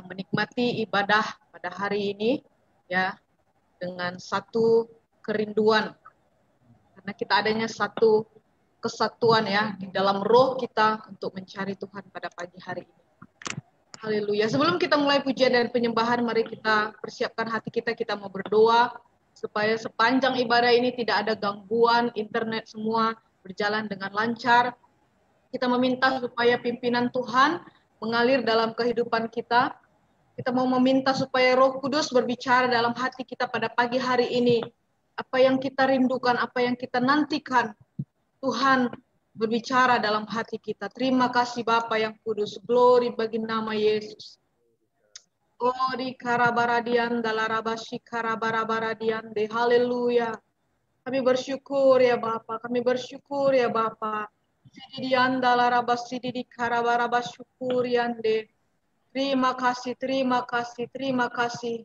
menikmati ibadah pada hari ini ya dengan satu kerinduan, karena kita adanya satu kesatuan ya di dalam roh kita untuk mencari Tuhan pada pagi hari ini. Haleluya. Sebelum kita mulai pujian dan penyembahan, mari kita persiapkan hati kita, kita mau berdoa supaya sepanjang ibadah ini tidak ada gangguan, internet semua berjalan dengan lancar. Kita meminta supaya pimpinan Tuhan mengalir dalam kehidupan kita. Kita mau meminta supaya Roh Kudus berbicara dalam hati kita pada pagi hari ini. Apa yang kita rindukan, apa yang kita nantikan, Tuhan berbicara dalam hati kita. Terima kasih Bapa yang kudus. Glory bagi nama Yesus. Oh di karabaradian dalarabashi karabarabaradian de. Haleluya. Kami bersyukur ya Bapa. Kami bersyukur ya Bapa. Sididian dalarabasi di karabarabasyukurian de. Terima kasih, terima kasih, terima kasih.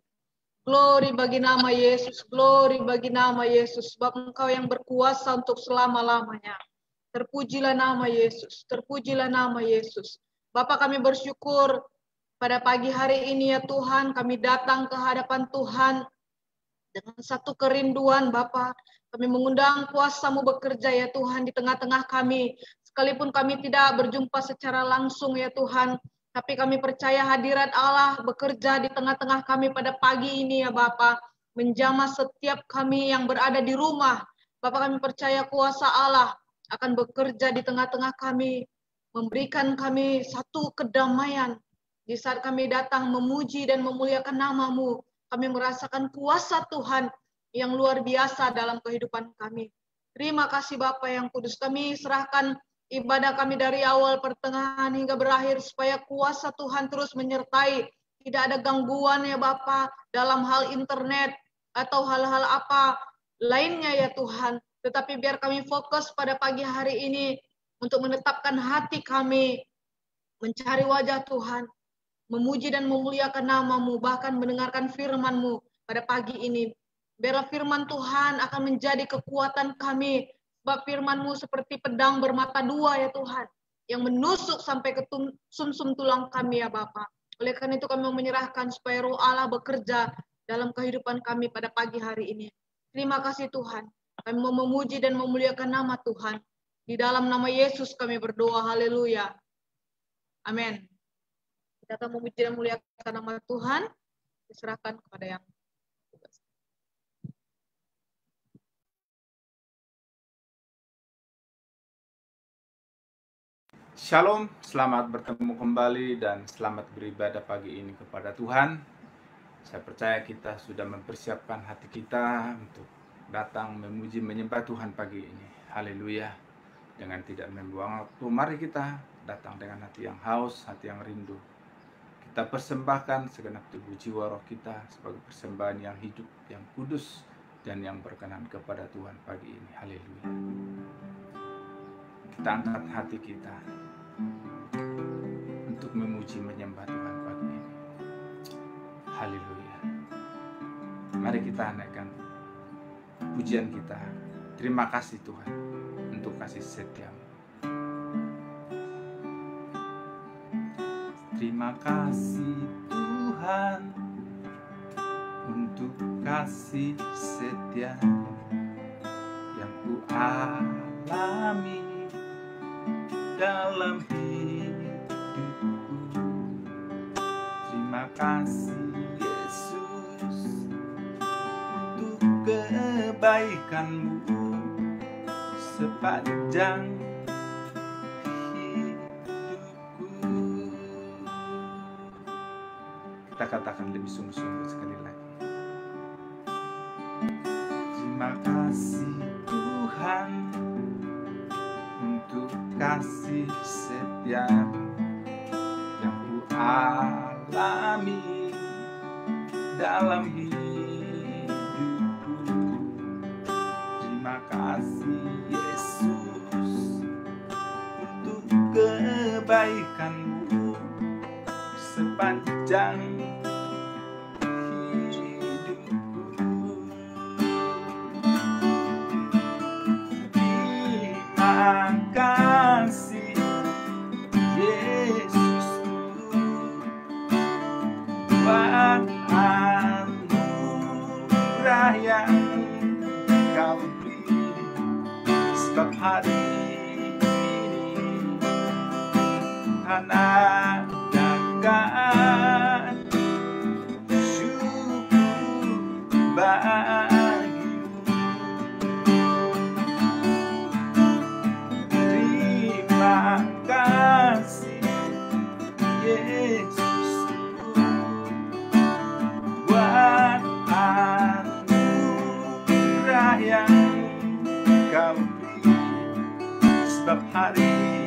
Glory bagi nama Yesus, glory bagi nama Yesus. Sebab Engkau yang berkuasa untuk selama-lamanya. Terpujilah nama Yesus, terpujilah nama Yesus. Bapa, kami bersyukur pada pagi hari ini ya Tuhan, kami datang ke hadapan Tuhan dengan satu kerinduan Bapa. Kami mengundang kuasa-Mu bekerja ya Tuhan di tengah-tengah kami. Sekalipun kami tidak berjumpa secara langsung ya Tuhan, tapi kami percaya hadirat Allah bekerja di tengah-tengah kami pada pagi ini ya Bapa, menjamah setiap kami yang berada di rumah. Bapa, kami percaya kuasa Allah akan bekerja di tengah-tengah kami, memberikan kami satu kedamaian. Di saat kami datang memuji dan memuliakan nama-Mu, kami merasakan kuasa Tuhan yang luar biasa dalam kehidupan kami. Terima kasih Bapa yang kudus, kami serahkan ibadah kami dari awal, pertengahan, hingga berakhir, supaya kuasa Tuhan terus menyertai. Tidak ada gangguan ya Bapa dalam hal internet atau hal-hal apa lainnya ya Tuhan. Tetapi biar kami fokus pada pagi hari ini untuk menetapkan hati kami, mencari wajah Tuhan, memuji dan memuliakan nama-Mu, bahkan mendengarkan firman-Mu pada pagi ini. Biarlah firman Tuhan akan menjadi kekuatan kami, sebab firman-Mu seperti pedang bermata dua ya Tuhan, yang menusuk sampai ke sumsum tulang kami ya Bapa. Oleh karena itu kami menyerahkan supaya Roh Allah bekerja dalam kehidupan kami pada pagi hari ini. Terima kasih Tuhan. Kami mau memuji dan memuliakan nama Tuhan. Di dalam nama Yesus kami berdoa. Haleluya. Amin. Kita akan memuji dan memuliakan nama Tuhan. Diserahkan kepada yang tugas. Shalom, selamat bertemu kembali dan selamat beribadah pagi ini kepada Tuhan. Saya percaya kita sudah mempersiapkan hati kita untuk datang memuji menyembah Tuhan pagi ini. Haleluya. Dengan tidak membuang waktu, mari kita datang dengan hati yang haus, hati yang rindu. Kita persembahkan segenap tubuh jiwa roh kita sebagai persembahan yang hidup, yang kudus, dan yang berkenan kepada Tuhan pagi ini. Haleluya. Kita angkat hati kita untuk memuji menyembah Tuhan pagi ini. Haleluya. Mari kita naikkan pujian kita. Terima kasih Tuhan untuk kasih setia-Mu. Terima kasih Tuhan untuk kasih setia yang ku alami dalam hidupku. Terima kasih Yesus untuk kebaikan-Mu sepanjang hidupku. Kita katakan lebih sungguh-sungguh sekali lagi. Terima kasih Tuhan untuk kasih setia yang ku alami dalam hidupku. Terima kasih Yesus untuk kebaikan-Mu sepanjang hidupku. Terima kasih Yesusku buat anugerah yang Kau beri, sebab hari ini Tuhan adakan syukur bagimu. Terima kasih Yesus buat anugerah yang Kau beri, sebab hari ini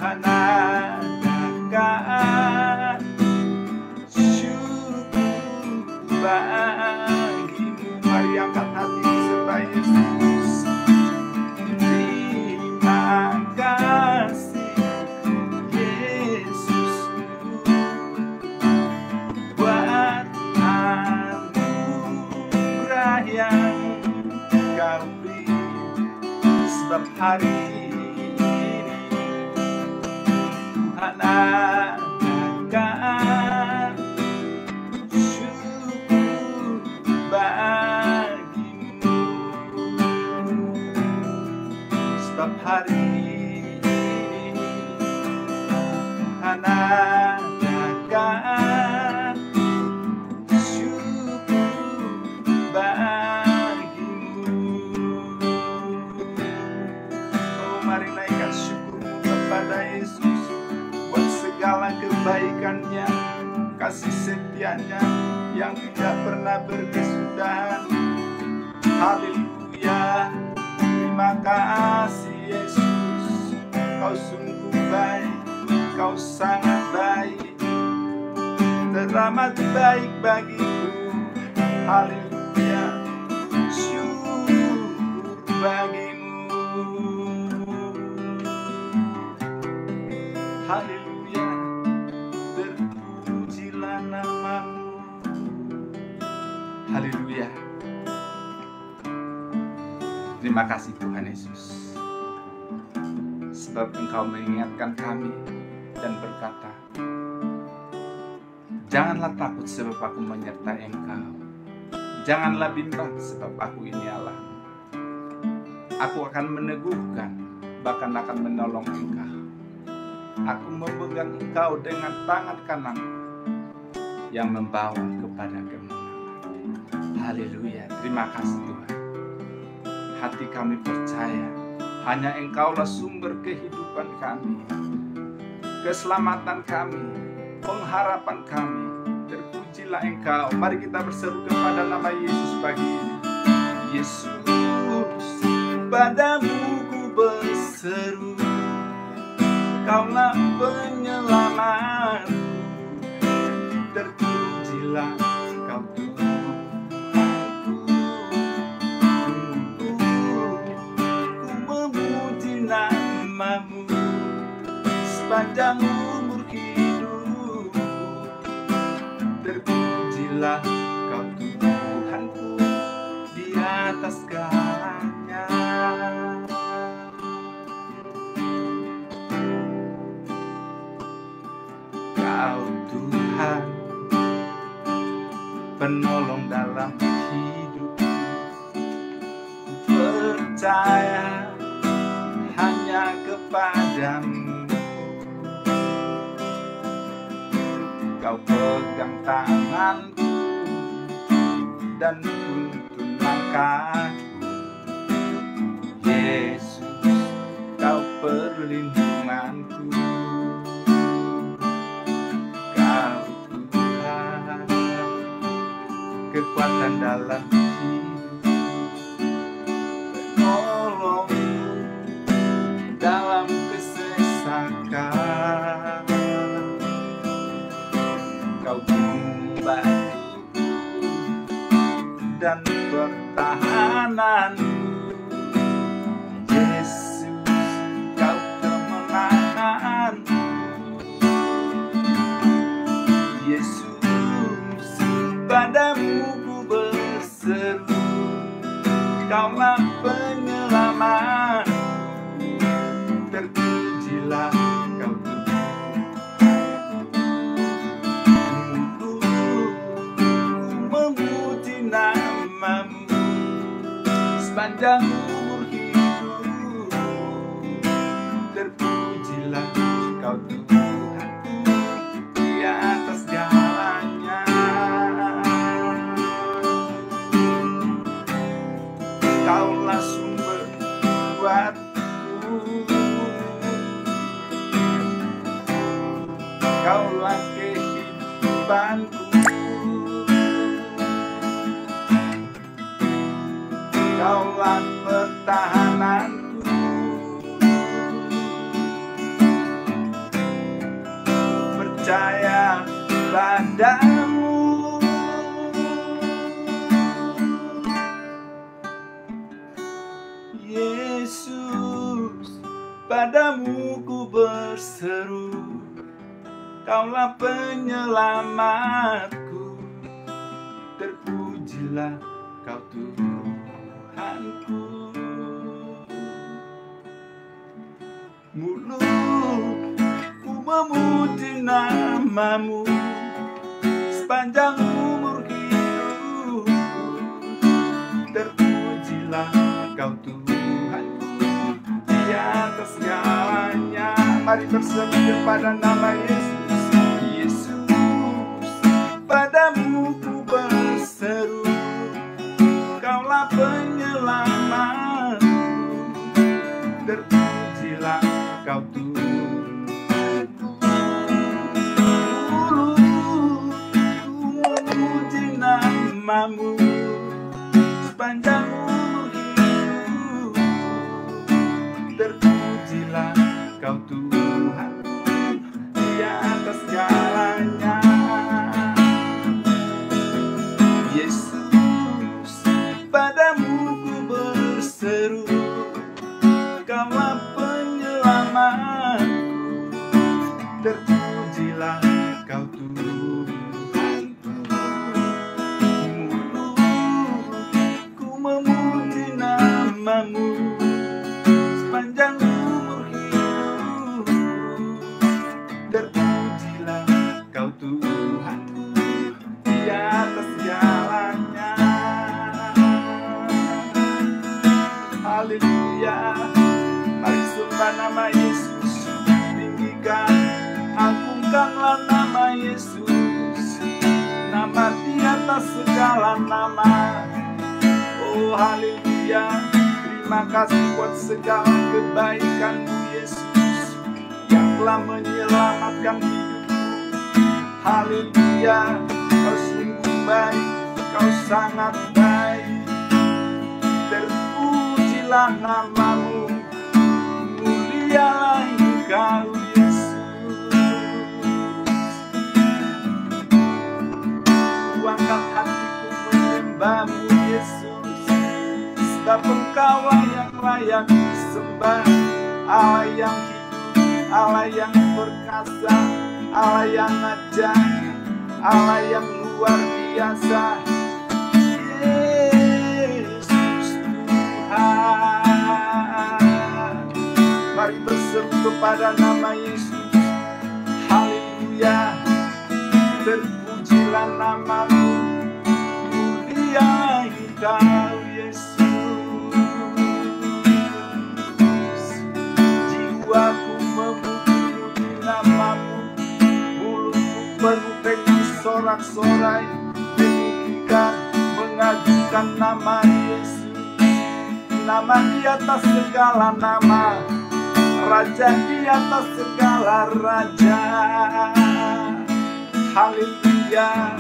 Tuhan adakan syukur bagimu. Mari angkat hati sembah Yesus. Terima kasih Yesus buat anugerah yang Kau beri, sebab hari ini Tuhan adakan syukur bagimu, sebab hari ini Tuhan adakan syukur bagimu. Oh, mari naikkan syukurmu kepada Yesus buat segala kebaikannya, kasih setianya yang tidak pernah berkesudahan. Haleluya. Terima kasih Yesus, Kau sungguh baik, Kau sangat baik, teramat baik bagiku. Haleluya. Syukur bagimu. Haleluya. Terpujilah namamu. Haleluya. Terima kasih Tuhan Yesus, sebab Engkau mengingatkan kami dan berkata, janganlah takut sebab aku menyertai engkau. Janganlah bimbang sebab aku ini Allah. Aku akan meneguhkan, bahkan akan menolong engkau. Aku memegang engkau dengan tangan kanan yang membawa kepada kemenangan. Haleluya. Terima kasih Tuhan. Hati kami percaya hanya Engkaulah sumber kehidupan kami, keselamatan kami, pengharapan kami. Terpujilah Engkau. Mari kita berseru kepada nama Yesus pagi ini. Yesus, padamu ku berseru, Kaulah penyelamatku. Terpujilah Kau Tuhanku. Ku memuji namamu sepanjang umur hidupku. Terpujilah Kau Tuhanku di atas segalanya. Kau Tuhan, penolong dalam hidupku. Percaya hanya kepadamu. Kau pegang tanganku dan tuntun langkahku. Yesus, Kau perlindunganku. Kau Tuhan, kekuatan dalam hidupku, penolongku dalam kesesakan. Kau membantuku dan pertahananku. Yesus, Kau kemenanganku. Yesus, padamu ku berseru, Kaulah penyelamatku. Terpujilah Kau Tuhan. sepanjang umur hidup. Terpujilah Kau Tuhanku di atas segalanya. Kaulah sumber kuatku, Kaulah kehidupanku, Kaulah pertahananku. Percaya padamu, Yesus, padamu ku berseru. Kaulah penyelamatku, terpujilah Kau Tuhanku. Mulutku memuji namamu sepanjang umur hidupku. Terpujilah Kau Tuhanku di atas segalanya. Mari berseru kepada nama Yesus. Padamu ku berseru, Kaulah penyelamatku, terpujilah Kau Tuhanku. Mulutku memuji namamu sepanjang umur hidupku. Terpujilah Kau Tuhanku di atas segalanya. Padamu ku berseru, Kaulah penyelamatku, terpujilah Kau Tuhanku. Mulutku memuji namamu sepanjang umur hidupku. Terpujilah Kau Tuhanku di atas segalanya. Haleluya. Mari sembah nama Yesus, tinggikan, agungkanlah nama Yesus, nama di atas segala nama. Oh haleluya. Terima kasih buat segala kebaikan-Mu Yesus, yang telah menyelamatkan hidupku. Haleluya. Kau sungguh baik, Kau sangat baik. Terpujilah namamu, mulialah Engkau Yesus. Kuangkat hatiku menyembah-Mu Yesus, sebab Engkaulah yang layak disembah. Allah yang hidup, Allah yang perkasa, Allah yang ajaib, Allah yang luar biasa. Mari berseru kepada nama Yesus. Haleluya. Terpujilah namamu, mulia Engkau Yesus. Jiwaku memuji namamu, mulutku penuh dengan sorak-sorai, meninggikan, mengajukan nama Yesus. Nama di atas segala nama, Raja di atas segala raja. Haleluya,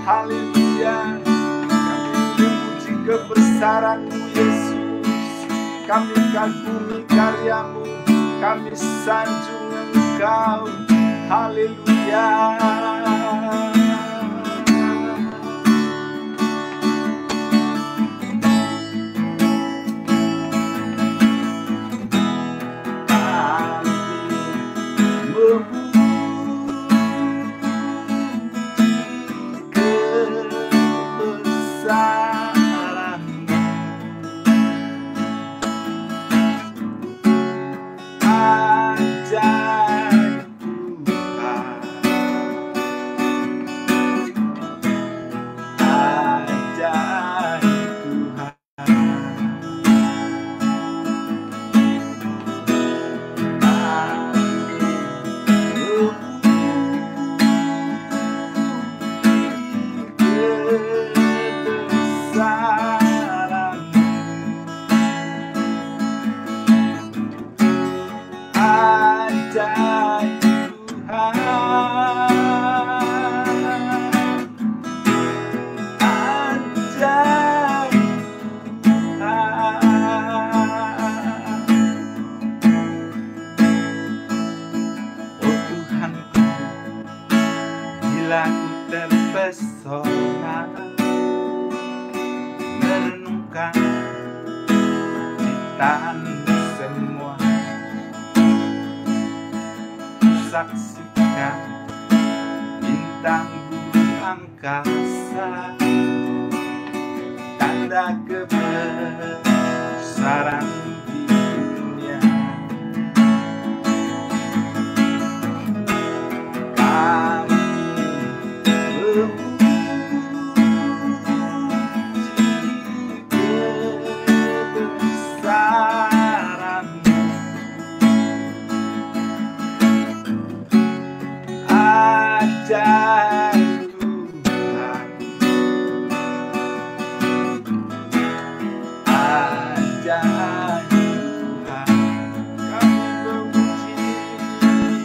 haleluya. Kami memuji kebesaran-Mu Yesus, kami kagumi karya-Mu, kami sanjung Engkau. Haleluya. Bila ku terpesona merenungkan ciptaanmu semua, saksikan bintang bumi angkasa, tanda kebesaran di dunia. Kami ajaib Tuhan, ajaib Tuhan, kami memuji,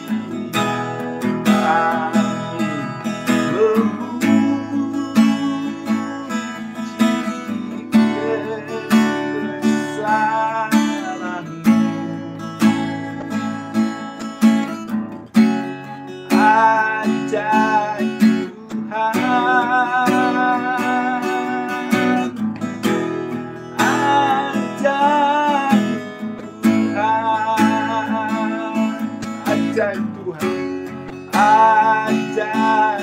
kami memuji kebesaran-Mu. Ajaib Tuhan, ajaib Tuhan, ajaib Tuhan, ajaib Tuhan, ajaib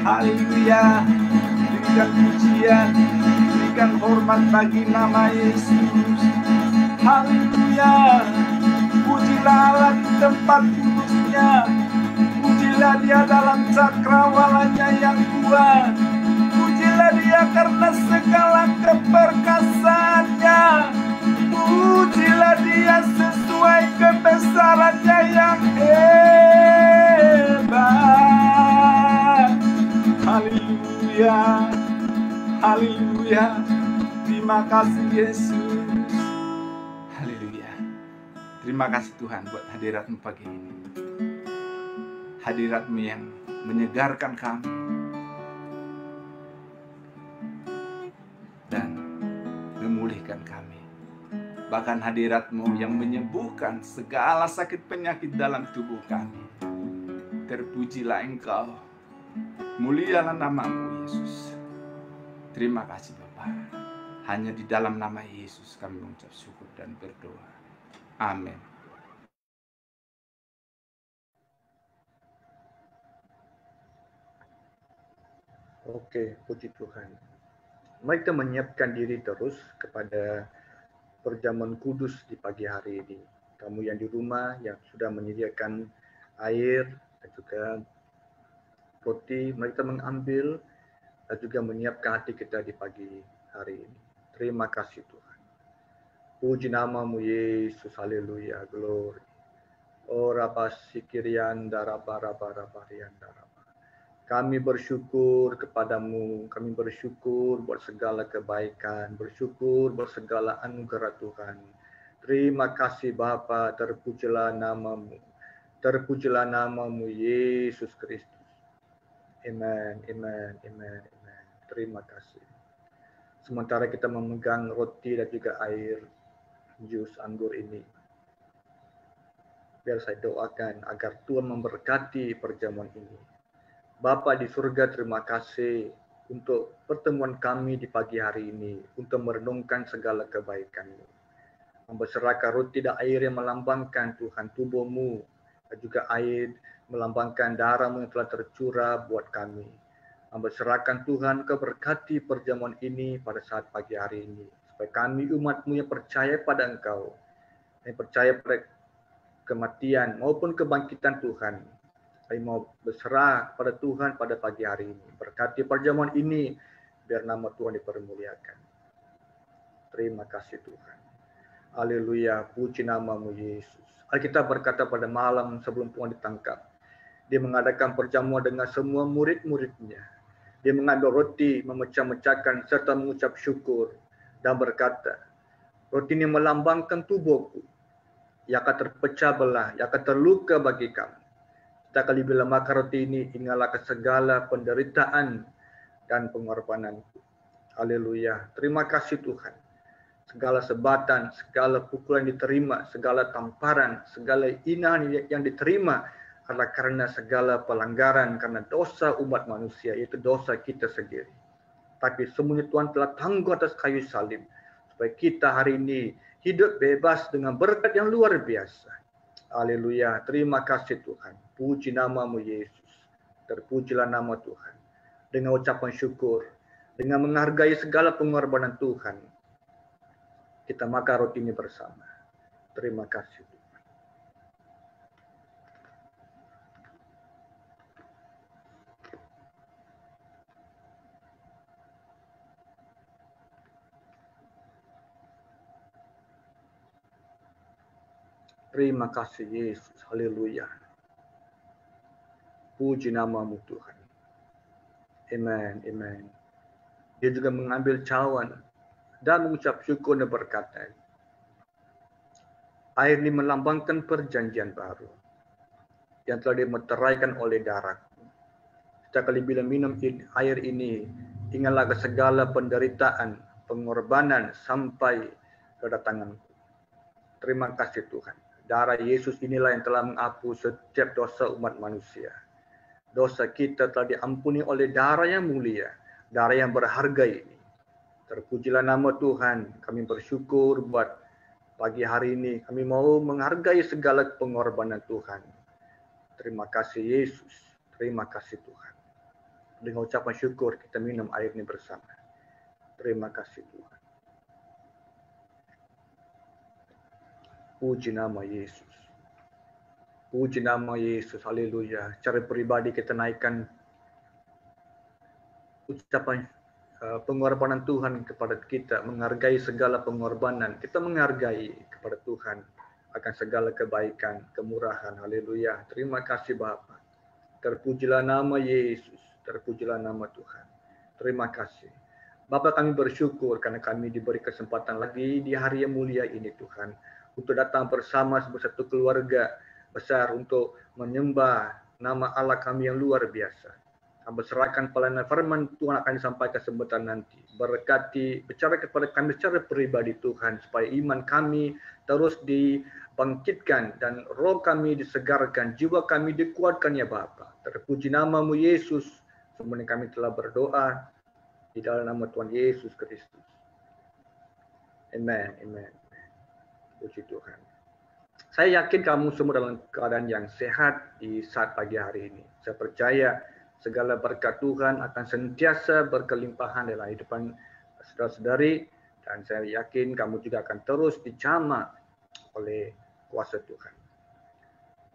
Haleluya. Berikan pujian, berikan hormat bagi nama Yesus. Haleluya. Pujilah Allah di tempat kudusnya, pujilah Dia dalam cakrawalanya yang kuat, pujilah Dia karena segala keperkasaannya, pujilah Dia sesuai kebesarannya yang hebat. Haleluya, haleluya. Terima kasih Yesus. Haleluya. Terima kasih Tuhan buat hadirat-Mu pagi ini. Hadirat-Mu yang menyegarkan kami dan memulihkan kami. Bahkan hadirat-Mu yang menyembuhkan segala sakit penyakit dalam tubuh kami. Terpujilah Engkau. Mulialah nama-Mu Yesus. Terima kasih Bapa. Hanya di dalam nama Yesus kami mengucap syukur dan berdoa. Amin. Oke, puji Tuhan. Mari kita menyiapkan diri terus kepada perjamuan kudus di pagi hari ini. Kamu yang di rumah yang sudah menyediakan air dan juga roti, mari kita mengambil dan juga menyiapkan hati kita di pagi hari ini. Terima kasih Tuhan. Puji nama-Mu Yesus, haleluya, glory. Oh Rabasikirian Darabarabarabayan Daraba. Kami bersyukur kepadamu, kami bersyukur buat segala kebaikan, bersyukur buat segala anugerah Tuhan. Terima kasih Bapa, terpujilah nama-Mu. Terpujilah nama-Mu Yesus Kristus. Amen, amen, amen, amen. Terima kasih. Sementara kita memegang roti dan juga air jus anggur ini, biar saya doakan agar Tuhan memberkati perjamuan ini. Bapa di surga, terima kasih untuk pertemuan kami di pagi hari ini, untuk merenungkan segala kebaikan-Mu. Memberserahkan roti dan air yang melambangkan Tuhan tubuh-Mu, dan juga air melambangkan darah-Mu yang telah tercurah buat kami. Memberserahkan Tuhan, Kau berkati perjamuan ini pada saat pagi hari ini, supaya kami umat-Mu yang percaya pada Engkau, yang percaya pada kematian maupun kebangkitan Tuhan, kami mau berserah pada Tuhan pada pagi hari ini. Berkati perjamuan ini, biar nama Tuhan dipermuliakan. Terima kasih Tuhan. Haleluya, puji nama-Mu Yesus. Alkitab berkata pada malam sebelum Tuhan ditangkap, Dia mengadakan perjamuan dengan semua murid-muridnya. Dia mengambil roti, memecah-mecahkan serta mengucap syukur dan berkata, roti ini melambangkan tubuhku ia akan terpecah belah, ia akan terluka bagi kamu. Kita kali bila makan roti ini, ingatlah ke segala penderitaan dan pengorbanan. Haleluya. Terima kasih Tuhan. Segala sebatan, segala pukulan diterima, segala tamparan, segala hinaan yang diterima adalah karena segala pelanggaran, karena dosa umat manusia, yaitu dosa kita sendiri. Tapi semuanya Tuhan telah tangguh atas kayu salib, supaya kita hari ini hidup bebas dengan berkat yang luar biasa. Haleluya. Terima kasih Tuhan. Puji namamu Yesus. Terpujilah nama Tuhan. Dengan ucapan syukur, dengan menghargai segala pengorbanan Tuhan, kita makan roti ini bersama. Terima kasih Tuhan. Terima kasih Yesus. Haleluya. Puji namamu Tuhan. Amen. Amen. Dia juga mengambil cawan dan mengucap syukur dan berkata, air ini melambangkan perjanjian baru yang telah dimeteraikan oleh darahku. Setiap kali bila minum air ini, ingatlah ke segala penderitaan, pengorbanan sampai kedatanganku. Terima kasih Tuhan. Darah Yesus inilah yang telah menghapus setiap dosa umat manusia. Dosa kita telah diampuni oleh darah yang mulia, darah yang berharga ini. Terpujilah nama Tuhan. Kami bersyukur buat pagi hari ini. Kami mau menghargai segala pengorbanan Tuhan. Terima kasih Yesus. Terima kasih Tuhan. Dengan ucapan syukur kita minum air ini bersama. Terima kasih Tuhan. Puji nama Yesus. Puji nama Yesus. Haleluya. Secara pribadi kita naikkan ucapan pengorbanan Tuhan kepada kita, menghargai segala pengorbanan. Kita menghargai kepada Tuhan akan segala kebaikan, kemurahan. Haleluya. Terima kasih Bapa. Terpujilah nama Yesus. Terpujilah nama Tuhan. Terima kasih. Bapa, kami bersyukur karena kami diberi kesempatan lagi di hari yang mulia ini Tuhan, untuk datang bersama sebagai satu keluarga besar untuk menyembah nama Allah kami yang luar biasa. Kami serahkan pelayanan firman Tuhan akan disampaikan sebentar nanti. Berkati, bicara kepada kami secara pribadi Tuhan, supaya iman kami terus dibangkitkan dan roh kami disegarkan, jiwa kami dikuatkan ya Bapa. Terpuji namamu Yesus. Semuanya kami telah berdoa di dalam nama Tuhan Yesus Kristus. Amen. Amen. Puji Tuhan. Saya yakin kamu semua dalam keadaan yang sehat di saat pagi hari ini. Saya percaya segala berkat Tuhan akan sentiasa berkelimpahan dalam kehidupan saudara-saudari, dan saya yakin kamu juga akan terus dijamah oleh kuasa Tuhan.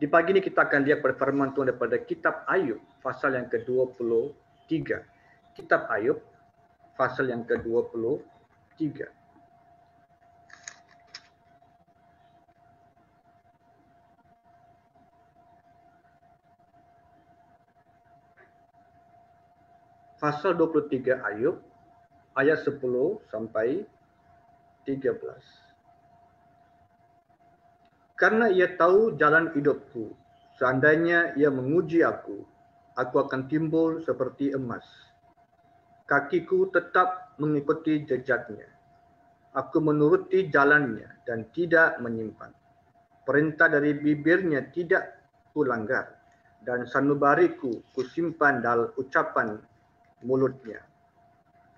Di pagi ini kita akan lihat pada firman Tuhan daripada kitab Ayub pasal yang ke-23. Kitab Ayub pasal yang ke-23. Pasal 23 Ayub ayat 10 sampai 13. Karena ia tahu jalan hidupku, seandainya ia menguji aku akan timbul seperti emas. Kakiku tetap mengikuti jejaknya. Aku menuruti jalannya dan tidak menyimpang. Perintah dari bibirnya tidak kulanggar, dan sanubariku kusimpan dalam ucapan mulutnya.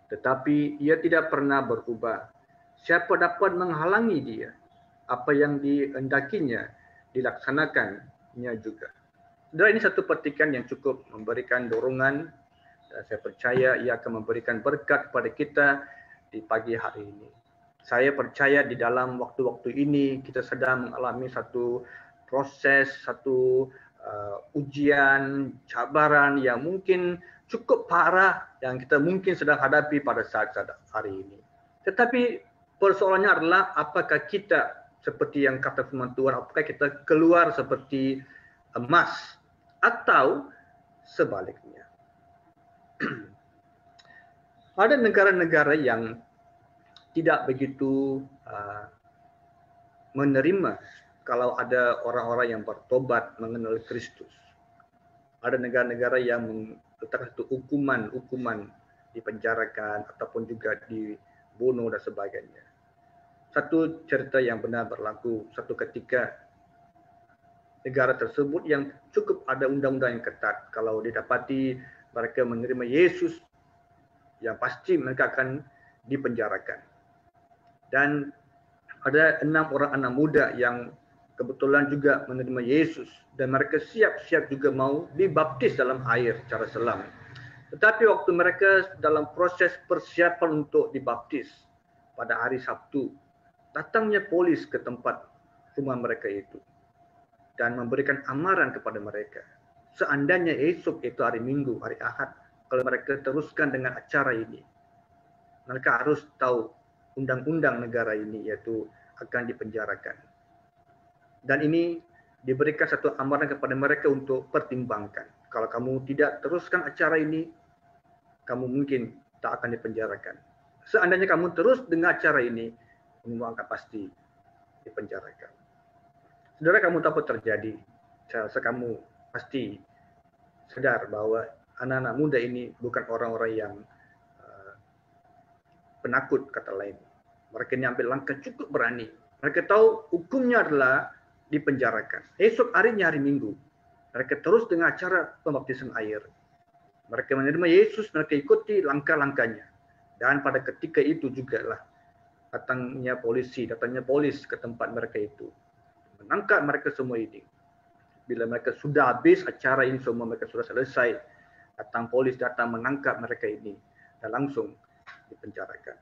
Tetapi ia tidak pernah berubah. Siapa dapat menghalangi dia? Apa yang dihendakinya dilaksanakannya juga. Saudara, ini satu petikan yang cukup memberikan dorongan, dan saya percaya ia akan memberikan berkat kepada kita di pagi hari ini. Saya percaya di dalam waktu-waktu ini kita sedang mengalami satu proses, satu ujian, cabaran yang mungkin cukup parah yang kita mungkin sedang hadapi pada saat hari ini. Tetapi persoalannya adalah apakah kita seperti yang kata firman Tuhan, apakah kita keluar seperti emas atau sebaliknya. Ada negara-negara yang tidak begitu menerima kalau ada orang-orang yang bertobat mengenal Kristus. Ada negara-negara yang meletakkan satu hukuman dipenjarakan ataupun juga dibunuh dan sebagainya. Satu cerita yang benar berlaku satu ketika negara tersebut yang cukup ada undang-undang yang ketat. Kalau didapati mereka menerima Yesus, yang pasti mereka akan dipenjarakan. Dan ada 6 orang anak muda yang kebetulan juga menerima Yesus dan mereka siap-siap juga mau dibaptis dalam air secara selam. Tetapi waktu mereka dalam proses persiapan untuk dibaptis pada hari Sabtu, datangnya polis ke tempat rumah mereka itu dan memberikan amaran kepada mereka. Seandainya esok itu hari Minggu, hari Ahad, kalau mereka teruskan dengan acara ini, mereka harus tahu undang-undang negara ini, yaitu akan dipenjarakan. Dan ini diberikan satu amaran kepada mereka untuk pertimbangkan. Kalau kamu tidak teruskan acara ini, kamu mungkin tak akan dipenjarakan. Seandainya kamu terus dengan acara ini, kamu akan pasti dipenjarakan. Saudara, kamu tahu apa terjadi? Saya rasa kamu pasti sadar bahwa anak-anak muda ini bukan orang-orang yang penakut, kata lain. Mereka ini ambil langkah cukup berani. Mereka tahu hukumnya adalah dipenjarakan. Esok harinya hari Minggu, mereka terus dengan acara pembaptisan air. Mereka menerima Yesus, mereka ikuti langkah-langkahnya. Dan pada ketika itu juga lah datangnya polis ke tempat mereka itu, menangkap mereka semua ini. Bila mereka sudah habis acara ini semua, mereka sudah selesai, polis datang menangkap mereka ini dan langsung dipenjarakan.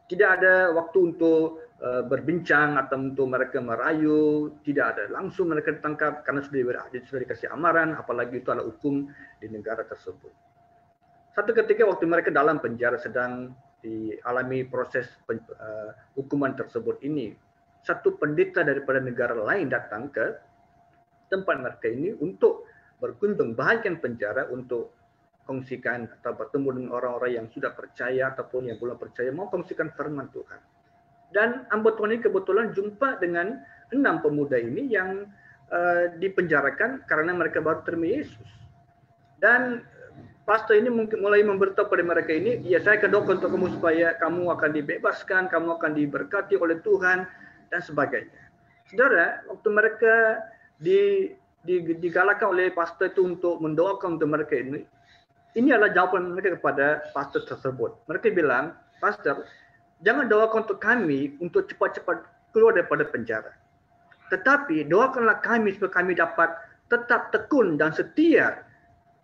Tidak ada waktu untuk berbincang atau untuk mereka merayu, tidak ada. Langsung mereka ditangkap karena sudah dikasih amaran, apalagi itu adalah hukum di negara tersebut. Satu ketika waktu mereka dalam penjara sedang dialami proses hukuman tersebut ini, satu pendeta daripada negara lain datang ke tempat mereka ini untuk berkunjung, bahagian penjara, untuk kongsikan atau bertemu dengan orang-orang yang sudah percaya ataupun yang belum percaya, mau kongsikan firman Tuhan. Dan anggota ini kebetulan jumpa dengan 6 pemuda ini yang dipenjarakan karena mereka baru terima Yesus. Dan pastor ini mungkin mulai memberitahu pada mereka ini, ya saya akan doa untuk kamu supaya kamu akan dibebaskan, kamu akan diberkati oleh Tuhan dan sebagainya. Saudara, waktu mereka digalakkan oleh pastor itu untuk mendoakan untuk mereka ini adalah jawaban mereka kepada pastor tersebut. Mereka bilang, pastor, jangan doakan untuk kami untuk cepat-cepat keluar daripada penjara. Tetapi doakanlah kami supaya kami dapat tetap tekun dan setia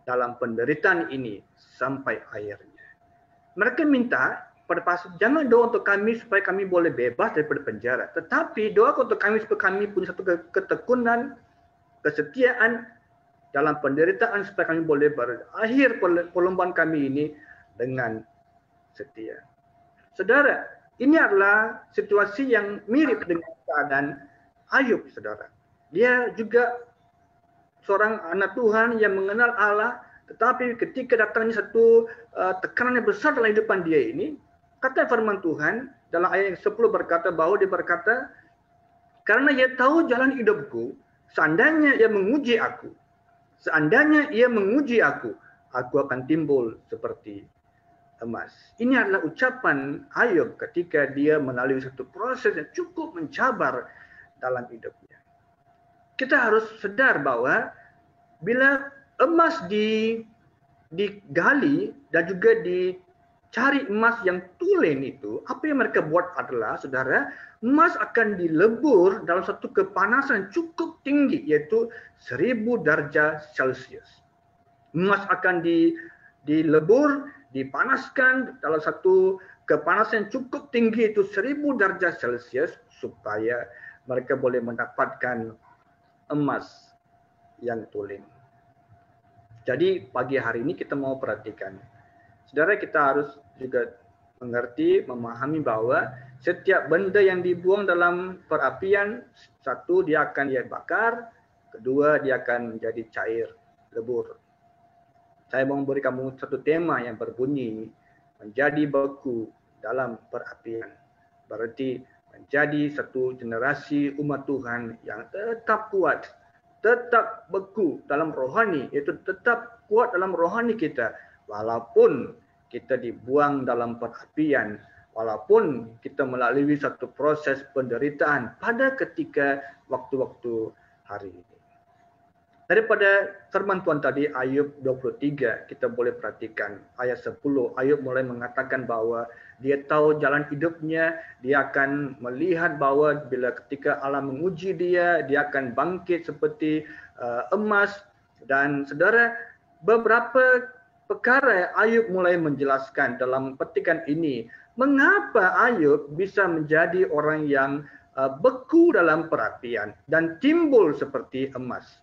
dalam penderitaan ini sampai akhirnya. Mereka minta pada pastor, jangan doa untuk kami supaya kami boleh bebas daripada penjara. Tetapi doakan untuk kami supaya kami punya satu ketekunan, kesetiaan dalam penderitaan supaya kami boleh berakhir perlombaan kami ini dengan setia. Saudara, ini adalah situasi yang mirip dengan keadaan Ayub, saudara. Dia juga seorang anak Tuhan yang mengenal Allah, tetapi ketika datangnya satu tekanan yang besar dalam kehidupan dia ini, kata firman Tuhan dalam ayat yang 10 berkata bahwa dia berkata, karena ia tahu jalan hidupku, seandainya ia menguji aku, aku akan timbul seperti emas. Ini adalah ucapan Ayub ketika dia melalui satu proses yang cukup mencabar dalam hidupnya. Kita harus sadar bahwa bila emas digali dan juga dicari emas yang tulen itu, apa yang mereka buat adalah, saudara, emas akan dilebur dalam satu kepanasan yang cukup tinggi, yaitu 1000 derajat Celcius. Emas akan dilebur, dipanaskan dalam satu kepanasan yang cukup tinggi, itu 1000 derajat Celcius, supaya mereka boleh mendapatkan emas yang tulen. Jadi pagi hari ini kita mau perhatikan, saudara, kita harus juga mengerti, memahami bahwa setiap benda yang dibuang dalam perapian, satu, dia akan bakar, kedua, dia akan menjadi cair, lebur. Saya mau memberi kamu satu tema yang berbunyi menjadi beku dalam perapian. Berarti menjadi satu generasi umat Tuhan yang tetap kuat, tetap beku dalam rohani, yaitu tetap kuat dalam rohani kita, walaupun kita dibuang dalam perapian, walaupun kita melalui satu proses penderitaan pada ketika waktu-waktu hari ini. Daripada firman Tuhan tadi, Ayub 23, kita boleh perhatikan ayat 10. Ayub mulai mengatakan bahwa dia tahu jalan hidupnya, dia akan melihat bahwa bila ketika Allah menguji dia akan bangkit seperti emas. Dan saudara, beberapa perkara Ayub mulai menjelaskan dalam petikan ini, mengapa Ayub bisa menjadi orang yang beku dalam perapian dan timbul seperti emas.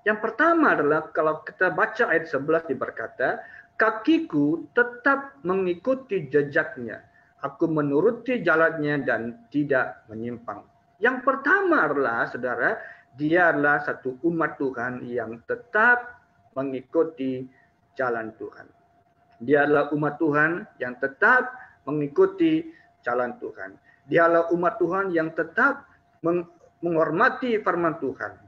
Yang pertama adalah kalau kita baca ayat 11 berkata, kakiku tetap mengikuti jejaknya. Aku menuruti jalannya dan tidak menyimpang. Yang pertama adalah, saudara, dia adalah satu umat Tuhan yang tetap mengikuti jalan Tuhan. Dia adalah umat Tuhan yang tetap mengikuti jalan Tuhan. Dia adalah umat Tuhan yang tetap menghormati firman Tuhan.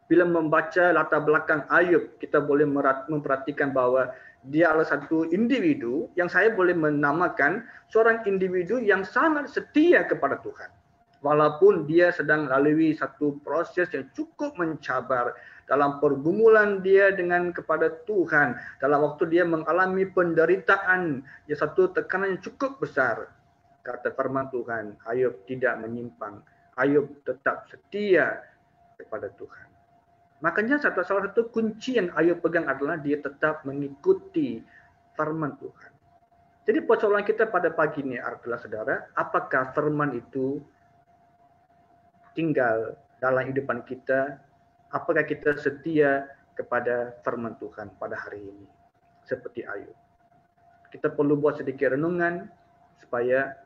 Bila membaca latar belakang Ayub, kita boleh memperhatikan bahwa dia adalah satu individu yang saya boleh menamakan seorang individu yang sangat setia kepada Tuhan. Walaupun dia sedang lalui satu proses yang cukup mencabar dalam pergumulan dia dengan kepada Tuhan, dalam waktu dia mengalami penderitaan, ya satu tekanan yang cukup besar. Kata firman Tuhan, Ayub tidak menyimpang. Ayub tetap setia kepada Tuhan. Makanya salah satu kunci yang Ayub pegang adalah dia tetap mengikuti firman Tuhan. Jadi persoalan kita pada pagi ini adalah, saudara, apakah firman itu tinggal dalam kehidupan kita? Apakah kita setia kepada firman Tuhan pada hari ini? Seperti Ayub. Kita perlu buat sedikit renungan supaya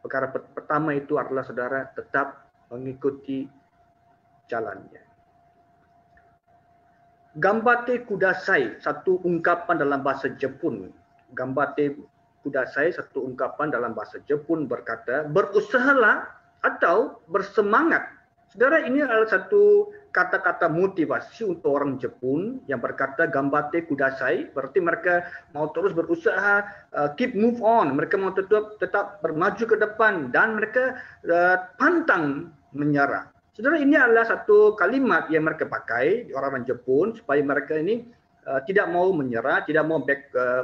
perkara pertama itu adalah, saudara, tetap mengikuti jalannya. Gambate kudasai, satu ungkapan dalam bahasa Jepun. Gambate kudasai, satu ungkapan dalam bahasa Jepun berkata, berusahalah atau bersemangat. Saudara, ini adalah satu kata-kata motivasi untuk orang Jepun yang berkata gambate kudasai, berarti mereka mau terus berusaha, keep move on. Mereka mau tetap bermaju ke depan dan mereka pantang menyerah. Saudara, ini adalah satu kalimat yang mereka pakai orang-orang Jepun supaya mereka ini tidak mau menyerah, tidak mau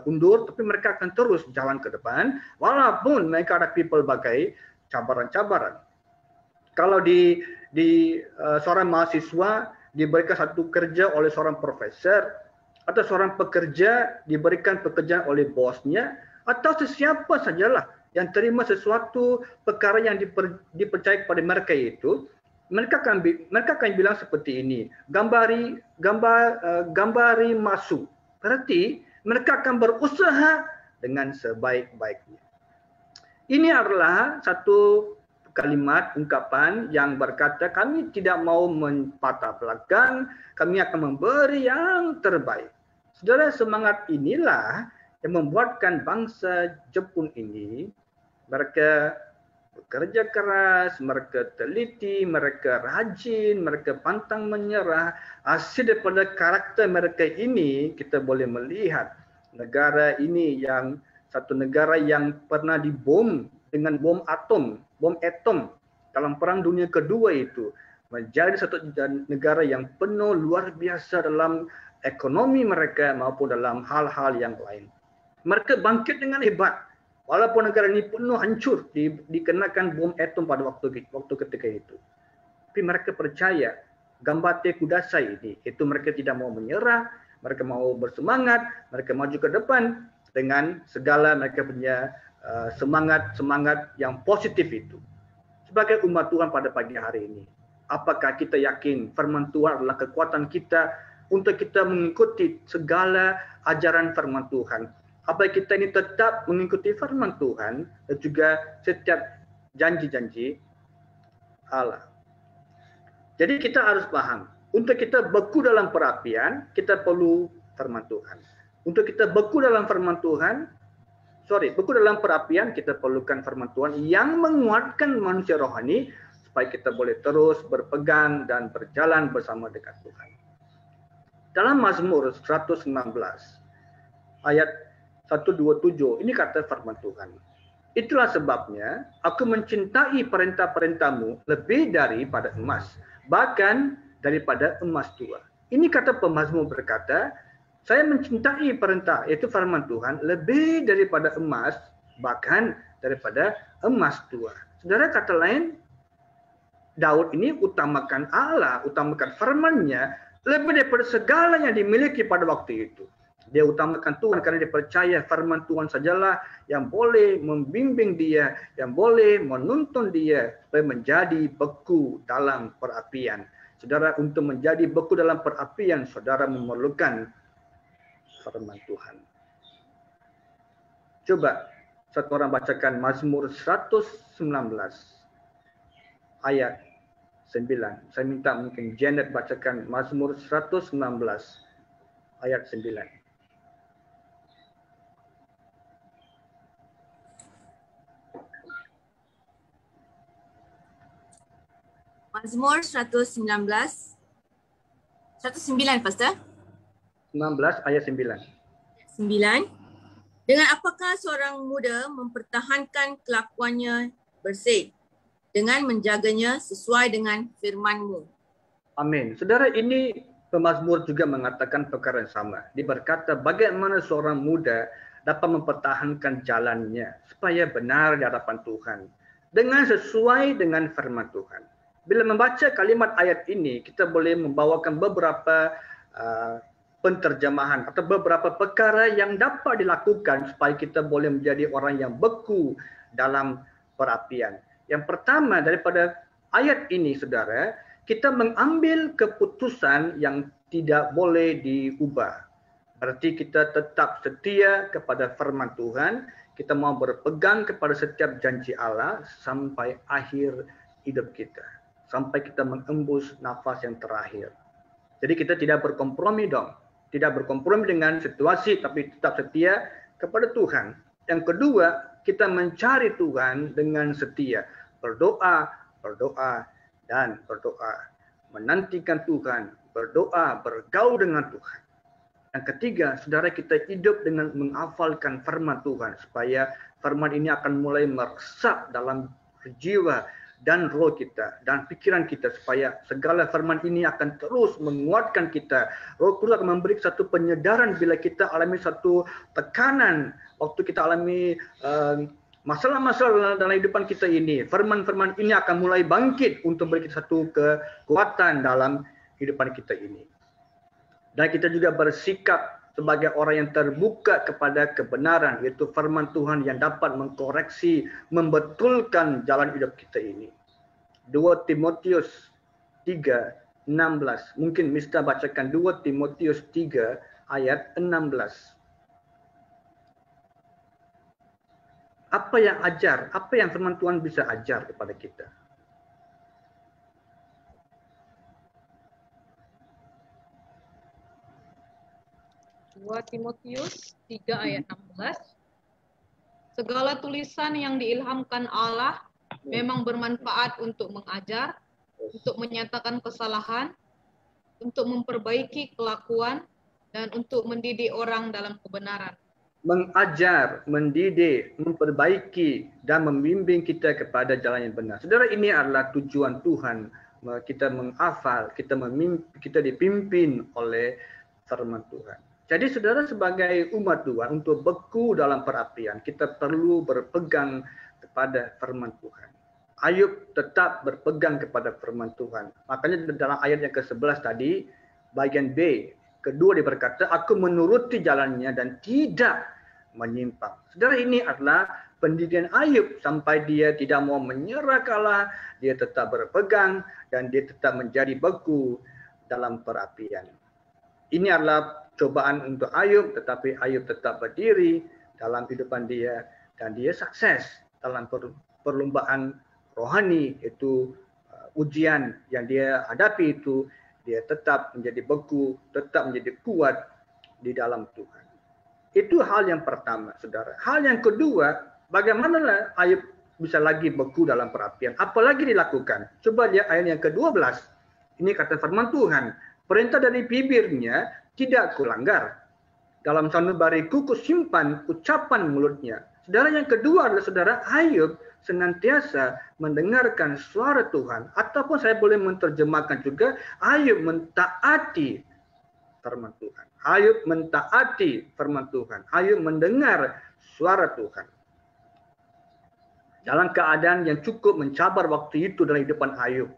undur, tapi mereka akan terus jalan ke depan walaupun mereka hadapi pelbagai cabaran-cabaran. Kalau di seorang mahasiswa diberikan satu kerja oleh seorang profesor, atau seorang pekerja diberikan pekerjaan oleh bosnya, atau sesiapa sajalah yang terima sesuatu perkara yang dipercaya kepada mereka itu, mereka akan bilang seperti ini, gambari masuk. Berarti mereka akan berusaha dengan sebaik-baiknya. Ini adalah satu kalimat ungkapan yang berkata kami tidak mau patah belakang, kami akan memberi yang terbaik. Saudara, semangat inilah yang membuatkan bangsa Jepun ini, mereka bekerja keras, mereka teliti, mereka rajin, mereka pantang menyerah. Hasil daripada karakter mereka ini, kita boleh melihat negara ini yang satu negara yang pernah dibom dengan bom atom dalam Perang Dunia Kedua itu, menjadi satu negara yang penuh luar biasa dalam ekonomi mereka maupun dalam hal-hal yang lain. Mereka bangkit dengan hebat. Walaupun negara ini penuh hancur dikenakan bom atom pada waktu ketika itu. Tapi mereka percaya gambate kudasai ini, itu mereka tidak mau menyerah, mereka mau bersemangat, mereka maju ke depan dengan segala mereka punya semangat yang positif itu. Sebagai umat Tuhan pada pagi hari ini, apakah kita yakin firman Tuhan adalah kekuatan kita untuk kita mengikuti segala ajaran firman Tuhan? Apa kita ini tetap mengikuti firman Tuhan dan juga setiap janji-janji Allah. Jadi kita harus paham, untuk kita beku dalam perapian, kita perlu firman Tuhan. Untuk kita beku dalam firman Tuhan, beku dalam perapian, kita perlukan firman Tuhan yang menguatkan manusia rohani supaya kita boleh terus berpegang dan berjalan bersama dengan Tuhan. Dalam Mazmur 119 ayat 127 ini kata firman Tuhan. Itulah sebabnya aku mencintai perintah-perintahmu lebih daripada emas, bahkan daripada emas tua. Ini kata pemazmur berkata, saya mencintai perintah, yaitu firman Tuhan, lebih daripada emas, bahkan daripada emas tua. Saudara, kata lain, Daud ini utamakan Allah, utamakan firman-Nya, lebih daripada segala yang dimiliki pada waktu itu. Dia utamakan Tuhan karena dia percaya firman Tuhan sajalah yang boleh membimbing dia, yang boleh menuntun dia supaya menjadi beku dalam perapian. Saudara, untuk menjadi beku dalam perapian, saudara memerlukan firman Tuhan. Coba satu orang bacakan Mazmur 119 ayat 9. Saya minta mungkin Janet bacakan Mazmur 119 ayat 9. Mazmur 109 Pastor. 19 ayat 9. 9. Dengan apakah seorang muda mempertahankan kelakuannya bersih dengan menjaganya sesuai dengan firman-Mu. Amin. Saudara, ini pemazmur juga mengatakan perkara yang sama. Dia berkata bagaimana seorang muda dapat mempertahankan jalannya supaya benar di hadapan Tuhan dengan sesuai dengan firman Tuhan. Bila membaca kalimat ayat ini, kita boleh membawakan beberapa penterjemahan atau beberapa perkara yang dapat dilakukan supaya kita boleh menjadi orang yang beku dalam perapian. Yang pertama daripada ayat ini, saudara, kita mengambil keputusan yang tidak boleh diubah. Berarti kita tetap setia kepada firman Tuhan, kita mau berpegang kepada setiap janji Allah sampai akhir hidup kita. Sampai kita mengembus nafas yang terakhir. Jadi kita tidak berkompromi dong. Tidak berkompromi dengan situasi, tapi tetap setia kepada Tuhan. Yang kedua, kita mencari Tuhan dengan setia. Berdoa, dan berdoa. Menantikan Tuhan, berdoa, bergaul dengan Tuhan. Yang ketiga, saudara, kita hidup dengan menghafalkan firman Tuhan. Supaya firman ini akan mulai meresap dalam jiwa dan roh kita dan pikiran kita, supaya segala firman ini akan terus menguatkan kita. Roh Kudus akan memberi satu penyedaran bila kita alami satu tekanan waktu kita alami masalah-masalah dalam kehidupan kita ini. Firman-firman ini akan mulai bangkit untuk beri kita satu kekuatan dalam kehidupan kita ini. Dan kita juga bersikap sebagai orang yang terbuka kepada kebenaran, yaitu firman Tuhan yang dapat mengkoreksi, membetulkan jalan hidup kita ini. 2 Timotius 3:16. Mungkin Mister bacakan 2 Timotius 3 ayat 16. Apa yang firman Tuhan bisa ajar kepada kita? Timotius 3 ayat 16. Segala tulisan yang diilhamkan Allah memang bermanfaat untuk mengajar, untuk menyatakan kesalahan, untuk memperbaiki kelakuan, dan untuk mendidik orang dalam kebenaran. Mengajar, mendidik, memperbaiki, dan membimbing kita kepada jalan yang benar. Saudara, ini adalah tujuan Tuhan. Kita menghafal, kita dipimpin oleh firman Tuhan. Jadi saudara, sebagai umat Tuhan, untuk beku dalam perapian, kita perlu berpegang kepada firman Tuhan. Ayub tetap berpegang kepada firman Tuhan. Makanya dalam ayat yang ke-11 tadi, bagian B, kedua dia berkata, aku menuruti jalannya dan tidak menyimpang. Saudara, ini adalah pendidikan Ayub sampai dia tidak mau menyerah kalah, dia tetap berpegang dan dia tetap menjadi beku dalam perapian. Ini adalah cobaan untuk Ayub, tetapi Ayub tetap berdiri dalam kehidupan dia dan dia sukses dalam perlombaan rohani, itu ujian yang dia hadapi itu, dia tetap menjadi beku, tetap menjadi kuat di dalam Tuhan. Itu hal yang pertama, saudara. Hal yang kedua, bagaimana Ayub bisa lagi beku dalam perapian? Apalagi dilakukan? Coba lihat ayat yang ke-12. Ini kata firman Tuhan. Perintah dari bibirnya tidak kulanggar. Dalam sanubariku kusimpan ucapan mulutnya. Saudara, yang kedua adalah saudara, Ayub senantiasa mendengarkan suara Tuhan. Ataupun saya boleh menerjemahkan juga, Ayub mentaati firman Tuhan. Ayub mentaati firman Tuhan. Ayub mendengar suara Tuhan. Dalam keadaan yang cukup mencabar waktu itu dalam kehidupan Ayub.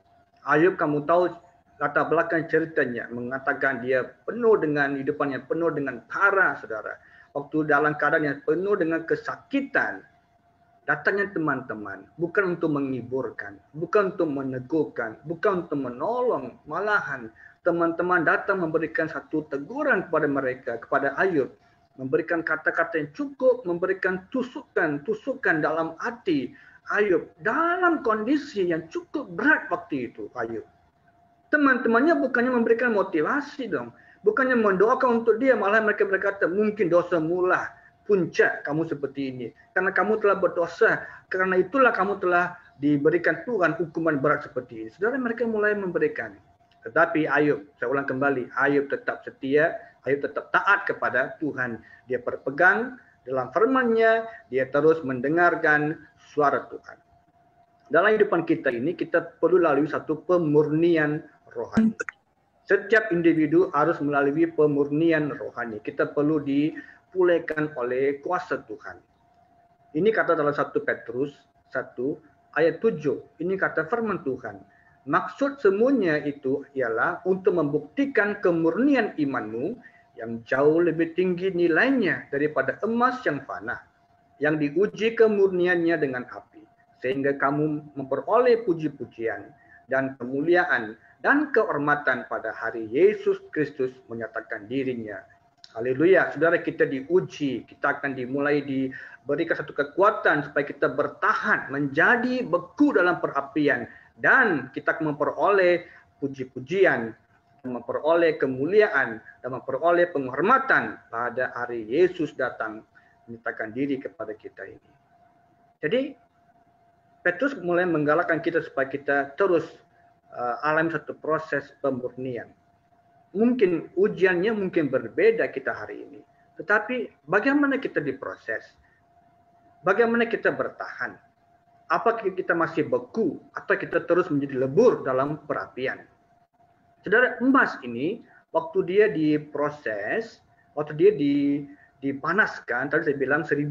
Ayub, kamu tahu latar belakang ceritanya, mengatakan dia penuh dengan hidupan yang penuh dengan tara, saudara. Waktu dalam keadaan yang penuh dengan kesakitan, datangnya teman-teman, bukan untuk menghiburkan, bukan untuk meneguhkan, bukan untuk menolong, malahan teman-teman datang memberikan satu teguran kepada mereka, kepada Ayub, memberikan kata-kata yang cukup, memberikan tusukan dalam hati Ayub, dalam kondisi yang cukup berat waktu itu Ayub. Teman-temannya bukannya memberikan motivasi dong, bukannya mendoakan untuk dia, malah mereka berkata, mungkin dosa mula puncak kamu seperti ini, karena kamu telah berdosa, karena itulah kamu telah diberikan Tuhan hukuman berat seperti ini. Saudara, mereka mulai memberikan. Tetapi Ayub, saya ulang kembali, Ayub tetap setia, Ayub tetap taat kepada Tuhan. Dia berpegang dalam firman-Nya, dia terus mendengarkan suara Tuhan. Dalam kehidupan kita ini, kita perlu lalui satu pemurnian rohani. Setiap individu harus melalui pemurnian rohani. Kita perlu dipulihkan oleh kuasa Tuhan. Ini kata dalam 1 Petrus 1 ayat 7. Ini kata firman Tuhan. Maksud semuanya itu ialah untuk membuktikan kemurnian imanmu yang jauh lebih tinggi nilainya daripada emas yang fana, yang diuji kemurniannya dengan api, sehingga kamu memperoleh puji-pujian dan kemuliaan dan kehormatan pada hari Yesus Kristus menyatakan dirinya. Haleluya. Saudara, kita diuji, kita akan diberikan satu kekuatan supaya kita bertahan menjadi beku dalam perapian, dan kita akan memperoleh puji-pujian, memperoleh kemuliaan, dan memperoleh penghormatan pada hari Yesus datang menyatakan diri kepada kita ini. Jadi Petrus mulai menggalakkan kita supaya kita terus alami satu proses pemurnian. Mungkin ujiannya mungkin berbeda kita hari ini, tetapi bagaimana kita diproses? Bagaimana kita bertahan? Apakah kita masih beku atau kita terus menjadi lebur dalam perapian? Saudara, emas ini waktu dia diproses, waktu dia dipanaskan, tadi saya bilang 1000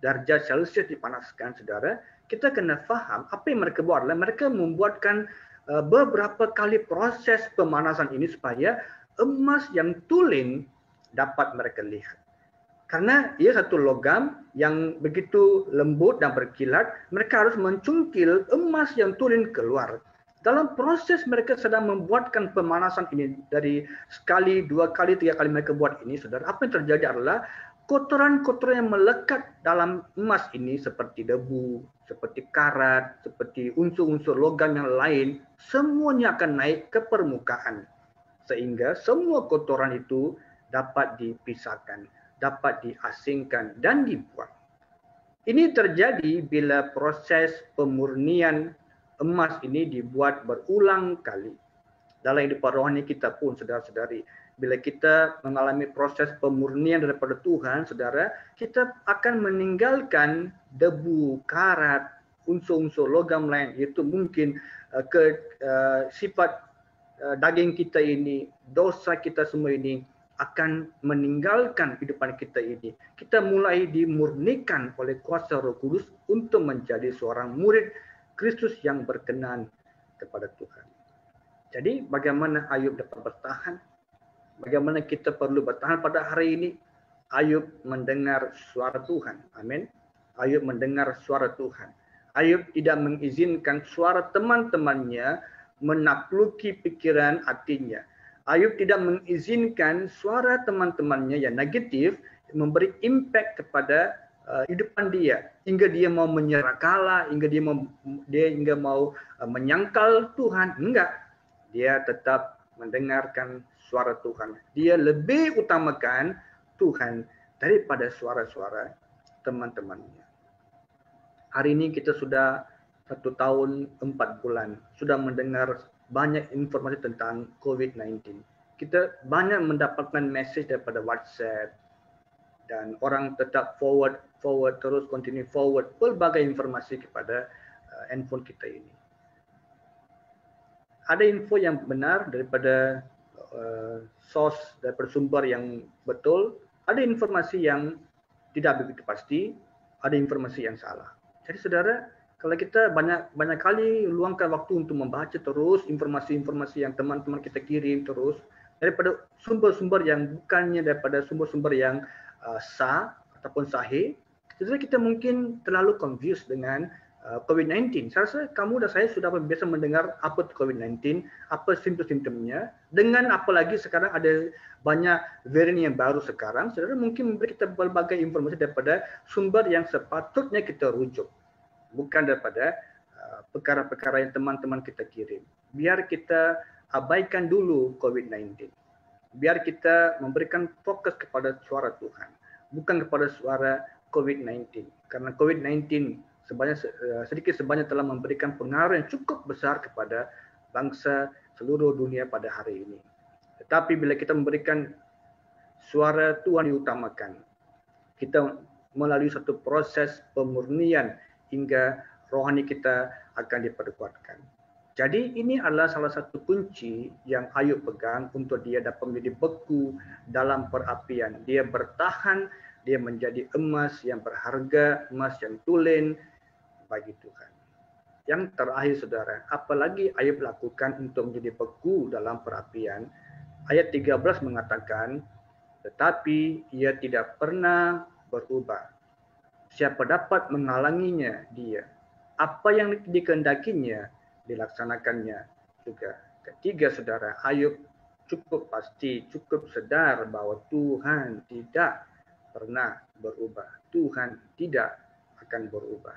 derajat Celcius dipanaskan, saudara, kita kena faham apa yang mereka buat adalah mereka membuatkan beberapa kali proses pemanasan ini supaya emas yang tulen dapat mereka lihat. Karena ia satu logam yang begitu lembut dan berkilat, mereka harus mencungkil emas yang tulen keluar. Dalam proses mereka sedang membuatkan pemanasan ini, dari sekali, 2 kali, 3 kali mereka buat ini, saudara, apa yang terjadi adalah kotoran-kotoran yang melekat dalam emas ini seperti debu, seperti karat, seperti unsur-unsur logam yang lain, semuanya akan naik ke permukaan. Sehingga semua kotoran itu dapat dipisahkan, dapat diasingkan dan dibuang. Ini terjadi bila proses pemurnian emas ini dibuat berulang kali. Dalam kehidupan rohani kita pun, saudara-saudari, bila kita mengalami proses pemurnian daripada Tuhan, saudara, kita akan meninggalkan debu, karat, unsur-unsur logam lain, iaitu mungkin sifat daging kita ini, dosa kita semua ini akan meninggalkan kehidupan kita ini. Kita mulai dimurnikan oleh kuasa Roh Kudus untuk menjadi seorang murid Kristus yang berkenan kepada Tuhan. Jadi bagaimana Ayub dapat bertahan? Bagaimana kita perlu bertahan pada hari ini? Ayub mendengar suara Tuhan. Amin. Ayub mendengar suara Tuhan. Ayub tidak mengizinkan suara teman-temannya menakluki pikiran hatinya. Ayub tidak mengizinkan suara teman-temannya yang negatif memberi impact kepada hidupan dia, hingga dia mau menyerah kalah, hingga dia mau menyangkal Tuhan. Enggak. Dia tetap mendengarkan suara Tuhan. Dia lebih utamakan Tuhan daripada suara-suara teman-temannya. Hari ini kita sudah 1 tahun 4 bulan, sudah mendengar banyak informasi tentang COVID-19. Kita banyak mendapatkan message daripada WhatsApp, dan orang tetap forward, terus continue forward pelbagai informasi kepada handphone kita ini. Ada info yang benar daripada source, daripada sumber yang betul, ada informasi yang tidak begitu pasti, ada informasi yang salah. Jadi saudara, kalau kita banyak kali luangkan waktu untuk membaca terus informasi-informasi yang teman-teman kita kirim terus daripada sumber-sumber yang bukannya daripada sumber-sumber yang sah ataupun sahih, jadi kita mungkin terlalu confused dengan COVID-19. Saya rasa kamu dan saya sudah biasa mendengar apa itu COVID-19, apa simptom-simptomnya, dengan apalagi sekarang ada banyak varian yang baru sekarang, saudara mungkin memberi kita berbagai informasi daripada sumber yang sepatutnya kita rujuk, bukan daripada perkara-perkara yang teman-teman kita kirim. Biar kita abaikan dulu COVID-19. Biar kita memberikan fokus kepada suara Tuhan, bukan kepada suara COVID-19. Karena COVID-19 sedikit sebanyak telah memberikan pengaruh yang cukup besar kepada bangsa seluruh dunia pada hari ini. Tetapi bila kita memberikan suara Tuhan diutamakan, kita melalui satu proses pemurnian hingga rohani kita akan diperkuatkan. Jadi ini adalah salah satu kunci yang Ayub pegang untuk dia dapat menjadi beku dalam perapian. Dia bertahan, dia menjadi emas yang berharga, emas yang tulen bagi Tuhan. Yang terakhir saudara, apalagi Ayub lakukan untuk menjadi beku dalam perapian. Ayat 13 mengatakan, tetapi ia tidak pernah berubah. Siapa dapat menghalanginya dia? Apa yang dikehendakinya dilaksanakannya juga. Ketiga saudara, Ayub cukup pasti, cukup sedar bahwa Tuhan tidak pernah berubah. Tuhan tidak akan berubah.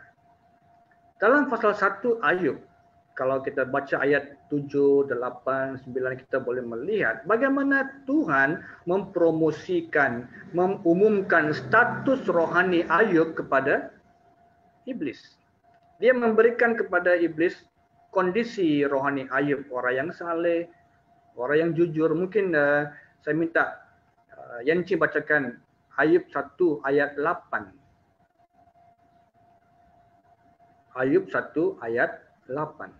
Dalam pasal 1 Ayub, kalau kita baca ayat 7, 8, 9, kita boleh melihat bagaimana Tuhan mempromosikan, mengumumkan status rohani Ayub kepada iblis. Dia memberikan kepada iblis kondisi rohani Ayub, orang yang saleh, orang yang jujur. Mungkin saya minta Yanci bacakan Ayub 1 ayat 8. Ayub 1 ayat 8.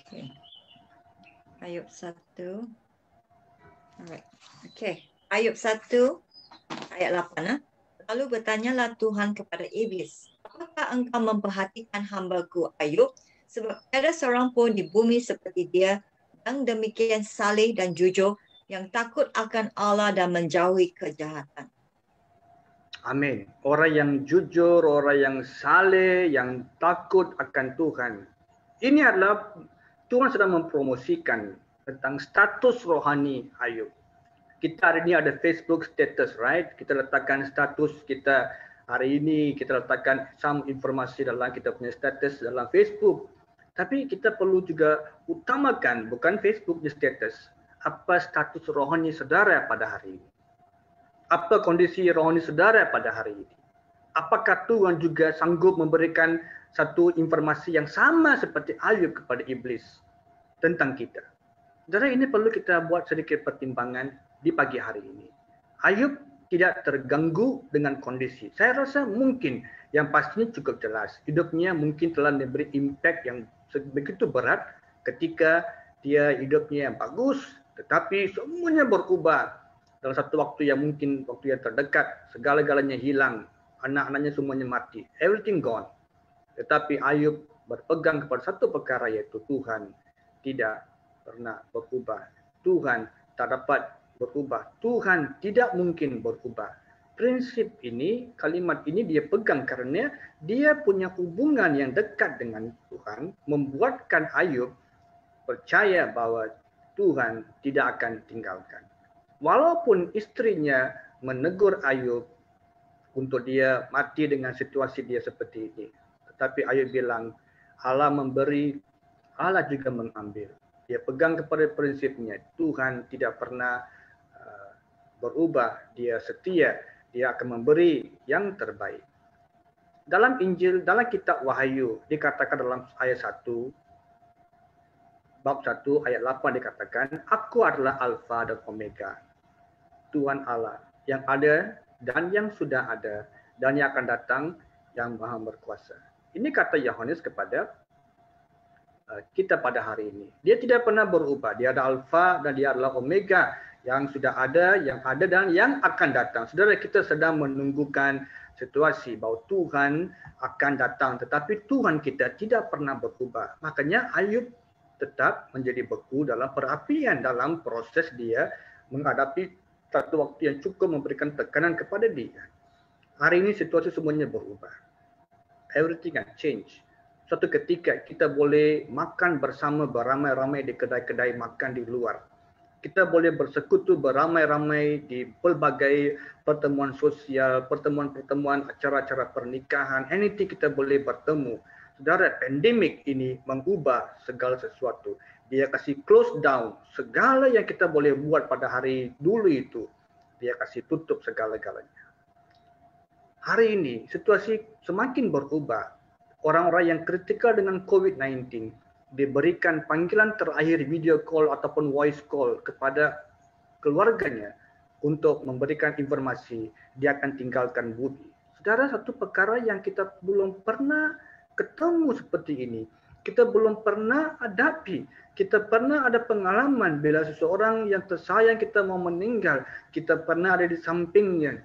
Okay. Ayub 1. Alright. Okay. Ayub 1 ayat 8. Lalu bertanyalah Tuhan kepada iblis, apakah engkau memperhatikan hamba-Ku Ayub? Sebab tiada seorang pun di bumi seperti dia yang demikian saleh dan jujur, yang takut akan Allah dan menjauhi kejahatan. Amin. Orang yang jujur, orang yang saleh, yang takut akan Tuhan. Ini adalah Tuhan sedang mempromosikan tentang status rohani Ayub. Kita hari ini ada Facebook status, right? Kita letakkan status kita hari ini, kita letakkan some informasi dalam kita punya status dalam Facebook. Tapi kita perlu juga utamakan bukan Facebook di status, apa status rohani saudara pada hari ini. Apa kondisi rohani saudara pada hari ini? Apakah Tuhan juga sanggup memberikan satu informasi yang sama seperti Ayub kepada iblis tentang kita? Saudara, ini perlu kita buat sedikit pertimbangan di pagi hari ini. Ayub tidak terganggu dengan kondisi. Saya rasa mungkin yang pastinya cukup jelas. Hidupnya mungkin telah memberi impact yang begitu berat ketika dia hidupnya yang bagus, tetapi semuanya berubah dalam satu waktu yang mungkin waktu yang terdekat. Segala-galanya hilang, anak-anaknya semuanya mati, everything gone. Tetapi Ayub berpegang kepada satu perkara, yaitu Tuhan tidak pernah berubah. Tuhan tak dapat berubah. Tuhan tidak mungkin berubah. Prinsip ini, kalimat ini dia pegang karena dia punya hubungan yang dekat dengan Tuhan, membuatkan Ayub percaya bahwa Tuhan tidak akan tinggalkan. Walaupun istrinya menegur Ayub untuk dia mati dengan situasi dia seperti ini, tetapi Ayub bilang, Allah memberi, Allah juga mengambil. Dia pegang kepada prinsipnya, Tuhan tidak pernah berubah, dia setia, dia akan memberi yang terbaik. Dalam Injil, dalam kitab Wahyu, dikatakan dalam ayat 1, bab 1 ayat 8 dikatakan, Aku adalah Alfa dan Omega, Tuhan Allah, yang ada dan yang sudah ada, dan yang akan datang, yang maha berkuasa. Ini kata Yohanes kepada kita pada hari ini. Dia tidak pernah berubah. Dia ada Alfa dan dia adalah Omega, yang sudah ada, dan yang akan datang. Saudara, kita sedang menunggukan situasi bahwa Tuhan akan datang, tetapi Tuhan kita tidak pernah berubah. Makanya Ayub tetap menjadi beku dalam perapian, dalam proses dia menghadapi satu waktu yang cukup memberikan tekanan kepada dia. Hari ini situasi semuanya berubah. Everything can change. Suatu ketika kita boleh makan bersama beramai-ramai di kedai-kedai makan di luar. Kita boleh bersekutu beramai-ramai di pelbagai pertemuan sosial, pertemuan-pertemuan, acara-acara pernikahan, anything kita boleh bertemu. Saudara, pandemik ini mengubah segala sesuatu. Dia kasih close down segala yang kita boleh buat pada hari dulu itu. Dia kasih tutup segala-galanya. Hari ini situasi semakin berubah. Orang-orang yang kritikal dengan COVID-19 diberikan panggilan terakhir video call ataupun voice call kepada keluarganya untuk memberikan informasi dia akan tinggalkan bumi. Saudara, satu perkara yang kita belum pernah ketemu seperti ini, kita belum pernah hadapi, kita pernah ada pengalaman bila seseorang yang tersayang kita mau meninggal, kita pernah ada di sampingnya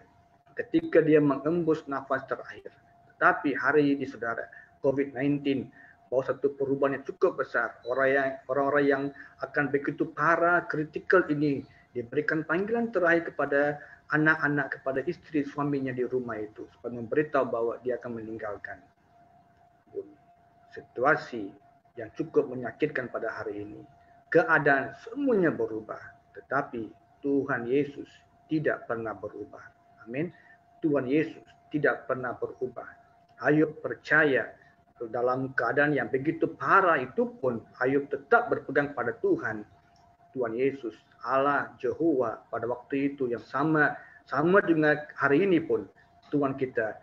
ketika dia mengembus nafas terakhir. Tetapi hari ini saudara, COVID-19 bawa satu perubahan yang cukup besar. Orang-orang yang akan begitu parah, kritikal ini diberikan panggilan terakhir kepada anak-anak, kepada istri suaminya di rumah itu, supaya memberitahu bahwa dia akan meninggalkan bumi. Situasi yang cukup menyakitkan pada hari ini. Keadaan semuanya berubah, tetapi Tuhan Yesus tidak pernah berubah. Amin. Tuhan Yesus tidak pernah berubah. Ayub percaya dalam keadaan yang begitu parah itu pun Ayub tetap berpegang pada Tuhan. Tuhan Yesus, Allah Jehovah pada waktu itu yang sama dengan hari ini pun Tuhan kita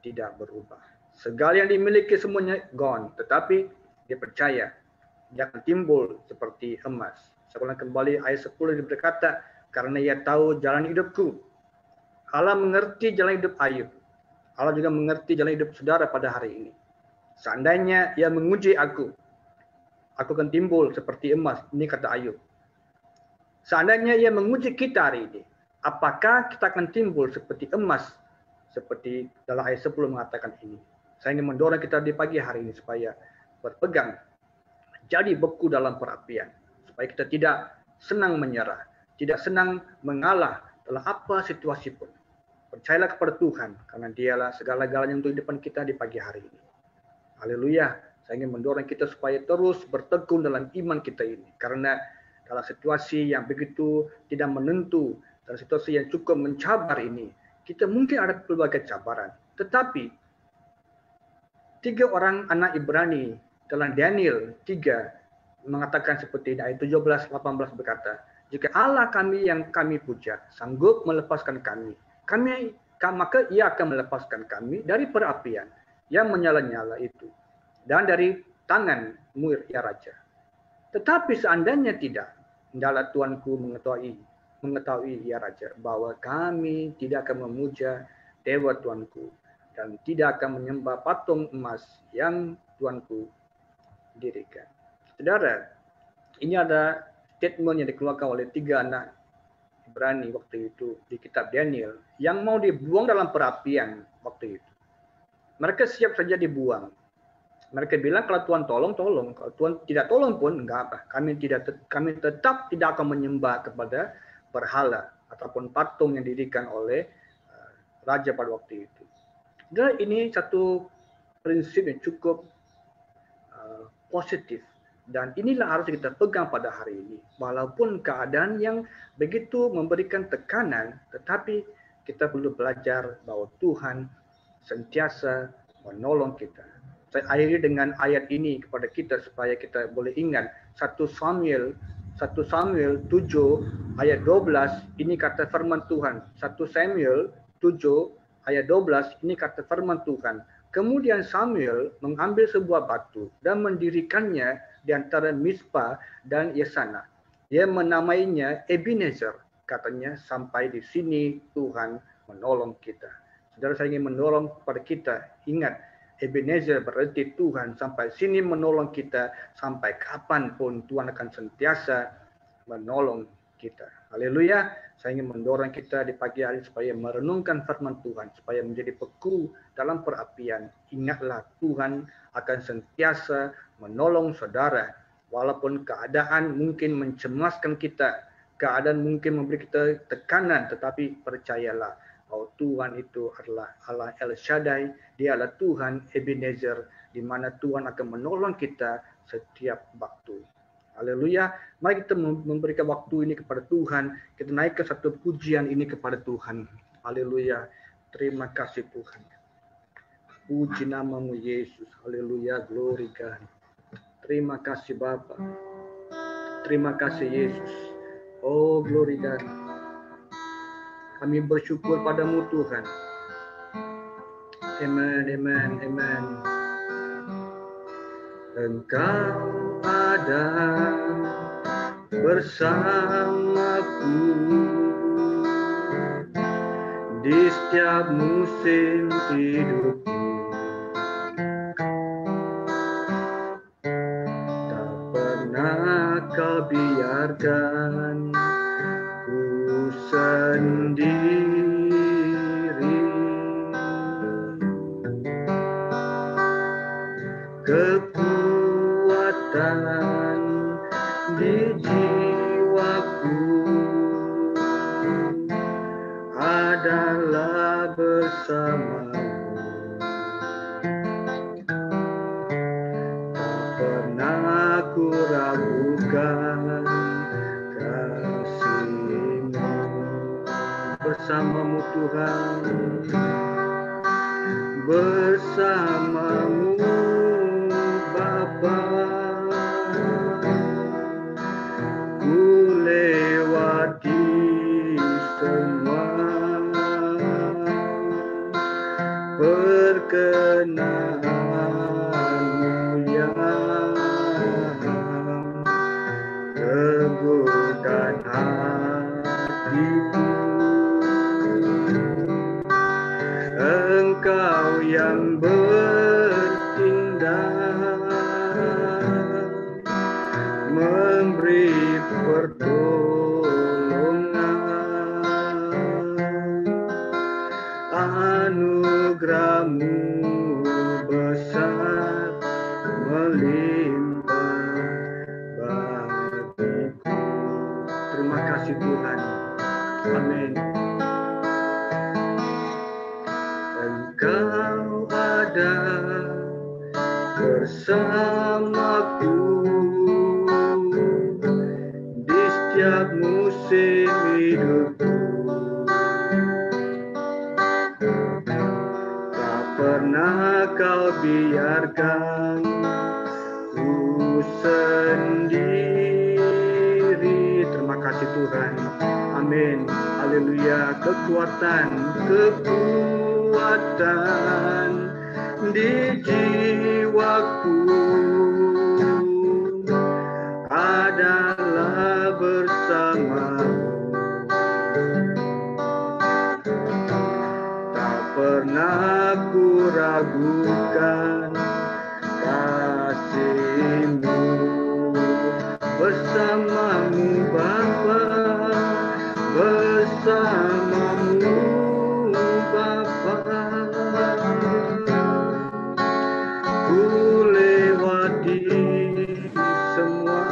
tidak berubah. Segala yang dimiliki semuanya gone, tetapi dia percaya dia akan timbul seperti emas. Saya ulang kembali ayat 10 dia berkata, karena ia tahu jalan hidupku. Allah mengerti jalan hidup Ayub. Allah juga mengerti jalan hidup saudara pada hari ini. Seandainya ia menguji aku akan timbul seperti emas. Ini kata Ayub. Seandainya ia menguji kita hari ini, apakah kita akan timbul seperti emas? Seperti dalam ayat 10 mengatakan ini. Saya ingin mendorong kita di pagi hari ini supaya berpegang, jadi beku dalam perapian. Supaya kita tidak senang menyerah, tidak senang mengalah dalam apa situasi pun. Percayalah kepada Tuhan, karena dialah segala-galanya untuk kehidupan kita di pagi hari ini. Haleluya. Saya ingin mendorong kita supaya terus bertekun dalam iman kita ini. Karena dalam situasi yang begitu tidak menentu, dalam situasi yang cukup mencabar ini, kita mungkin ada berbagai cabaran. Tetapi 3 orang anak Ibrani dalam Daniel 3 mengatakan seperti ayat 17-18 berkata, jika Allah kami yang kami puja sanggup melepaskan kami, maka ia akan melepaskan kami dari perapian yang menyala-nyala itu dan dari tanganmu ya Raja. Tetapi seandainya tidak, hendaklah Tuanku mengetahui ya Raja, bahwa kami tidak akan memuja dewa Tuanku dan tidak akan menyembah patung emas yang Tuanku dirikan. Saudara, ini ada statement yang dikeluarkan oleh 3 anak Ibrani waktu itu di kitab Daniel yang mau dibuang dalam perapian waktu itu. Mereka siap saja dibuang. Mereka bilang kalau Tuhan tolong. Kalau Tuhan tidak tolong pun enggak apa. Kami tetap tidak akan menyembah kepada berhala ataupun patung yang didirikan oleh raja pada waktu itu. Dan ini satu prinsip yang cukup positif. Dan inilah harus kita pegang pada hari ini. Walaupun keadaan yang begitu memberikan tekanan, tetapi kita perlu belajar bahwa Tuhan sentiasa menolong kita. Saya akhiri dengan ayat ini kepada kita supaya kita boleh ingat 1 Samuel 1 Samuel 7 ayat 12 ini kata firman Tuhan. 1 Samuel 7 ayat 12 ini kata firman Tuhan. Kemudian Samuel mengambil sebuah batu dan mendirikannya di antara Mizpah dan Yesana. Dia menamainya Ebenezer. Katanya, sampai di sini Tuhan menolong kita. Saudara, saya ingin menolong kepada kita. Ingat, Ebenezer berarti Tuhan sampai sini menolong kita. Sampai kapanpun Tuhan akan sentiasa menolong kita. Haleluya. Saya ingin mendorong kita di pagi hari supaya merenungkan firman Tuhan, supaya menjadi beku dalam perapian. Ingatlah, Tuhan akan sentiasa menolong saudara. Walaupun keadaan mungkin mencemaskan kita, keadaan mungkin memberi kita tekanan, tetapi percayalah bahwa Tuhan itu adalah Allah El Shaddai. Dia adalah Tuhan Ebenezer, di mana Tuhan akan menolong kita setiap waktu. Haleluya. Mari kita memberikan waktu ini kepada Tuhan. Kita naikkan satu pujian ini kepada Tuhan. Haleluya. Terima kasih Tuhan. Puji namamu Yesus. Haleluya. Glory God. Terima kasih Bapa. Terima kasih Yesus. Oh, glory God. Kami bersyukur padamu Tuhan. Amen, amen, amen. Engkau ada bersamaku di setiap musim hidupku. Tak pernah kau biarkan ku sendiri. Kekuatan di jiwaku adalah bersamamu. Tak pernah ku ragukan kasih-Mu. Bersamamu Tuhan, bersamamu Bapa, ku lewati semua perkenan-Mu yang teguhkan hatiku. Engkau yang bertindak, memberi pertolongan. Anugerah-Mu besar melimpah bagiku. Terima kasih Tuhan. Amin. Engkau ada bersamaku di setiap musim hidupku. Tak pernah kau biarkan ku sendiri. Terima kasih Tuhan. Amin. Haleluya. Kekuatan di jiwaku adalah bersamamu. Tak pernah ku ragukan kasih-Mu. Bersamamu Bapa, bersamamu Bapa, ku lewati semua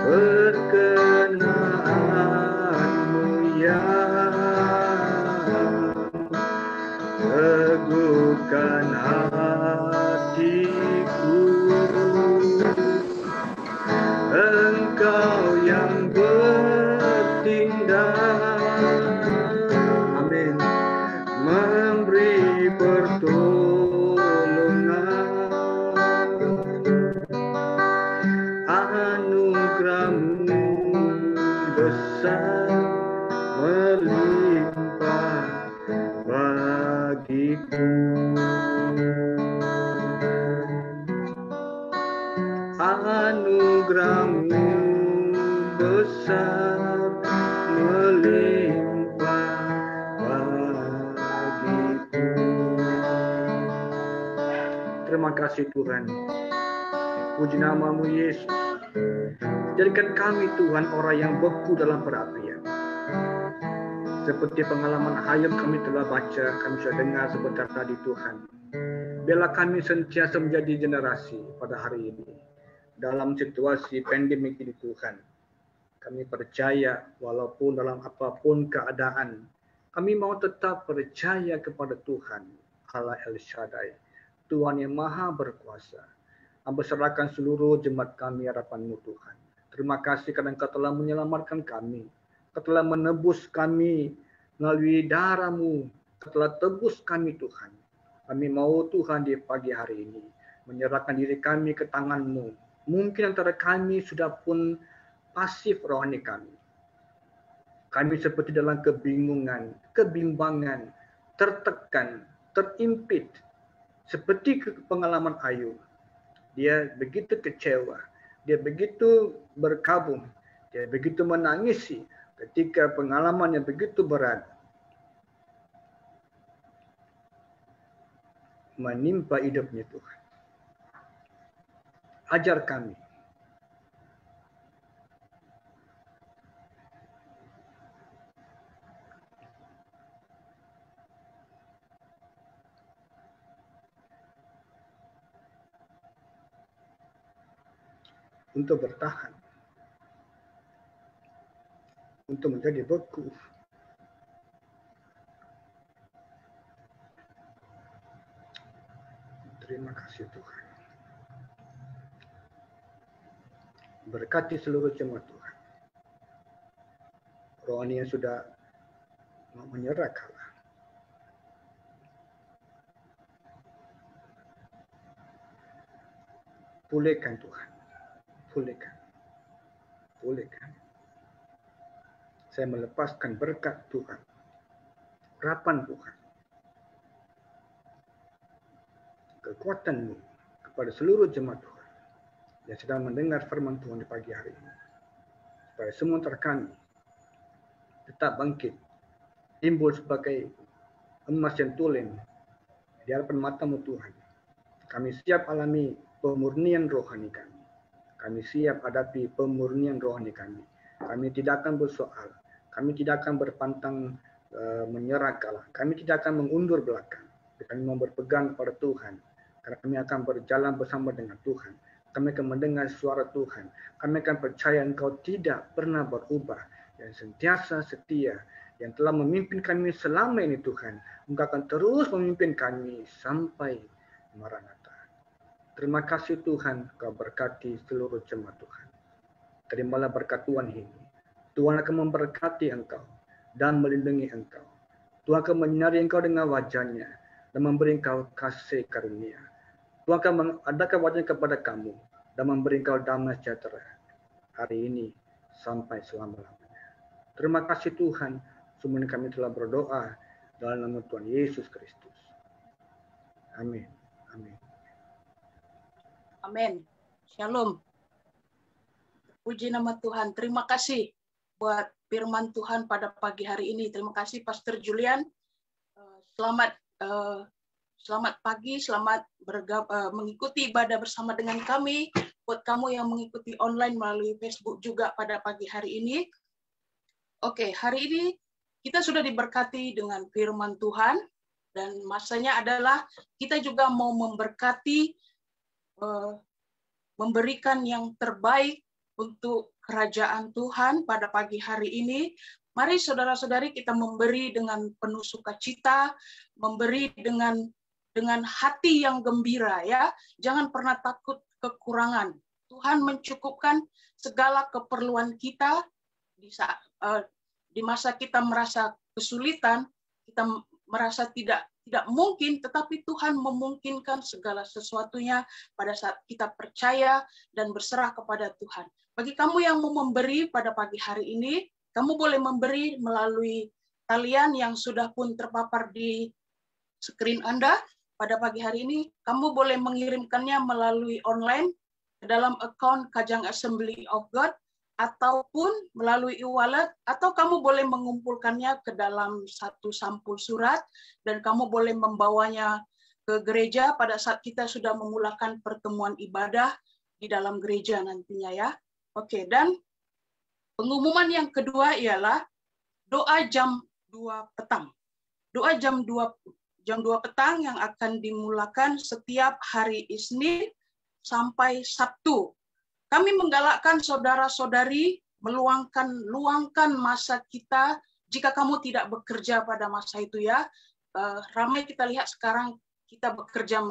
perkenan-Mu yang teguhkan hatiku. anugerah-Mu besar melimpah bagiku. Terima kasih Tuhan. Puji nama-Mu Yesus. Jadikan kami Tuhan orang yang beku dalam perapian. Seperti pengalaman Ayub kami telah baca, kami sudah dengar sebentar tadi Tuhan. Biarlah kami sentiasa menjadi generasi pada hari ini. Dalam situasi pandemik ini Tuhan. Kami percaya walaupun dalam apapun keadaan. Kami mau tetap percaya kepada Tuhan. Allah El Shaddai. Tuhan yang maha berkuasa. Hamba serahkan seluruh jemaat kami harapan-Mu Tuhan. Terima kasih karena Engkau telah menyelamatkan kami. Engkau telah menebus kami melalui darah-Mu. Engkau telah tebus kami Tuhan. Kami mau Tuhan di pagi hari ini menyerahkan diri kami ke tangan-Mu. Mungkin antara kami sudah pun pasif rohani kami. Kami seperti dalam kebingungan, kebimbangan, tertekan, terimpit. Seperti pengalaman Ayub. Dia begitu kecewa. Dia begitu berkabung. Dia begitu menangisi ketika pengalaman yang begitu berat menimpa hidupnya Tuhan. Ajar kami untuk bertahan, untuk menjadi beku. Terima kasih Tuhan. Berkati seluruh jemaat Tuhan. Rohani yang sudah menyerah kalah. Pulihkan Tuhan. Pulihkan. Pulihkan. Saya melepaskan berkat Tuhan. Harapan Tuhan. Kekuatan-Mu kepada seluruh jemaat Tuhan yang sedang mendengar firman Tuhan di pagi hari ini. Supaya semua antara kami tetap bangkit, timbul sebagai emas yang tulen di hadapan mata-Mu Tuhan. Kami siap alami pemurnian rohani kami. Kami siap hadapi pemurnian rohani kami. Kami tidak akan bersoal. Kami tidak akan berpantang menyerah kalah. Kami tidak akan mengundur belakang. Kami mau berpegang pada Tuhan. Karena kami akan berjalan bersama dengan Tuhan. Kami akan mendengar suara Tuhan. Kami akan percaya Engkau tidak pernah berubah. Yang sentiasa setia. Yang telah memimpin kami selama ini Tuhan. Engkau akan terus memimpin kami sampai Maranatha. Terima kasih Tuhan. Kau berkati seluruh jemaat Tuhan. Terimalah berkat Tuhan ini. Tuhan akan memberkati engkau dan melindungi engkau. Tuhan akan menyinari engkau dengan wajahnya dan memberi engkau kasih karunia. Tuhan akan mengadakan wajahnya kepada kamu dan memberi engkau damai sejahtera hari ini sampai selama-lamanya. Terima kasih Tuhan. Semua kami telah berdoa dalam nama Tuhan Yesus Kristus. Amin. Amin. Amin. Shalom. Puji nama Tuhan. Terima kasih buat firman Tuhan pada pagi hari ini. Terima kasih Pastor Julian. Selamat pagi, selamat mengikuti ibadah bersama dengan kami. Buat kamu yang mengikuti online melalui Facebook juga pada pagi hari ini. Oke, hari ini kita sudah diberkati dengan firman Tuhan. Dan masanya adalah kita juga mau memberkati, memberikan yang terbaik untuk kerajaan Tuhan pada pagi hari ini. Mari saudara-saudari kita memberi dengan penuh sukacita, memberi dengan hati yang gembira ya. Jangan pernah takut kekurangan. Tuhan mencukupkan segala keperluan kita di masa kita merasa kesulitan, kita merasa tidak mungkin, tetapi Tuhan memungkinkan segala sesuatunya pada saat kita percaya dan berserah kepada Tuhan. Bagi kamu yang mau memberi pada pagi hari ini, kamu boleh memberi melalui talian yang sudah pun terpapar di screen Anda. Pada pagi hari ini, kamu boleh mengirimkannya melalui online dalam account Kajang Assembly of God, ataupun melalui e-wallet, atau kamu boleh mengumpulkannya ke dalam satu sampul surat, dan kamu boleh membawanya ke gereja pada saat kita sudah memulakan pertemuan ibadah di dalam gereja nantinya ya. Oke, dan pengumuman yang kedua ialah doa jam 2 petang. Doa jam 2 petang yang akan dimulakan setiap hari Isnin sampai Sabtu. Kami menggalakkan saudara-saudari luangkan masa kita jika kamu tidak bekerja pada masa itu ya. Ramai kita lihat sekarang kita bekerja